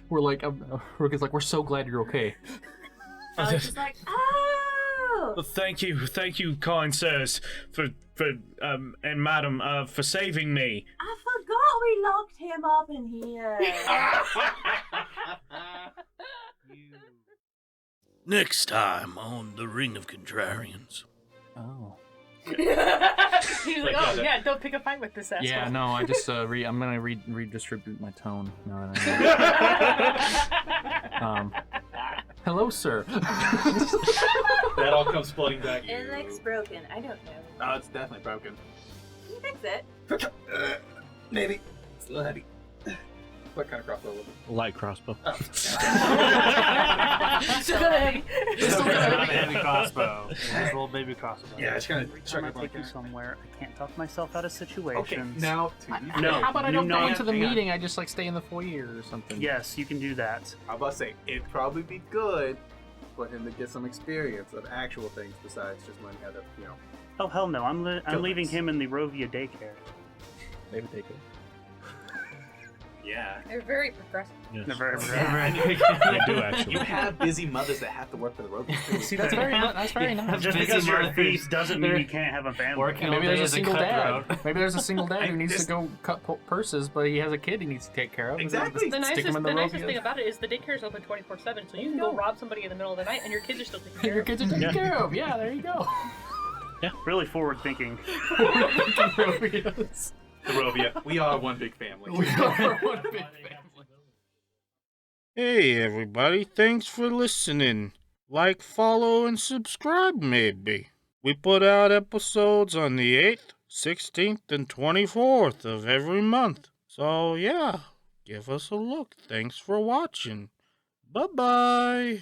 We're like, RoC is like, we're so glad you're okay. I was just like, oh! Well, thank you, kind sirs, for and madam, for saving me. I forgot we locked him up in here. Next time on The Ring of Contrarians. Oh. He's like, oh yeah, don't pick a fight with this asshole. Yeah, no, I just I'm gonna redistribute my tone now that I know. Hello, sir. That all comes floating back. It looks broken. I don't know. Oh, it's definitely broken. Can you fix it? Maybe. It's a little heavy. What kind of crossbow was it? Light crossbow. Oh. Still got a heavy. It's not a heavy crossbow. It's just a little baby crossbow. Yeah, it's kind of Every time I take you somewhere, I can't talk myself out of situations. Okay, now No, How about I don't go no, into the hang on. meeting? I just like stay in the foyer or something. Yes, you can do that. I was about to say, it'd probably be good for him to get some experience of actual things besides just learning how to, Oh hell no! I'm leaving things. him in the Rovia daycare. They would take it. Yeah. They're very progressive. Yes. They're very They do actually. You have busy mothers that have to work for the robots too. See, that's very nice. Just because you're a thief doesn't mean you can't have a family. Working Maybe all day there's a as a single cutthroat. dad. Maybe there's a single dad who needs This- to go cut purses, but he has a kid he needs to take care of. Exactly. The Stick nicest, him in the the nicest Rovia. thing about it is the daycare is open 24/7, so you can go rob somebody in the middle of the night, and your kids are still taken care Your of. kids are taken care of. Yeah, there you go. Really forward thinking. Rovias. The Rovia. We are one big family. We are one big family. Hey everybody, thanks for listening. Like, follow, and subscribe maybe. We put out episodes on the 8th, 16th, and 24th of every month. So yeah, give us a look. Thanks for watching. Bye-bye.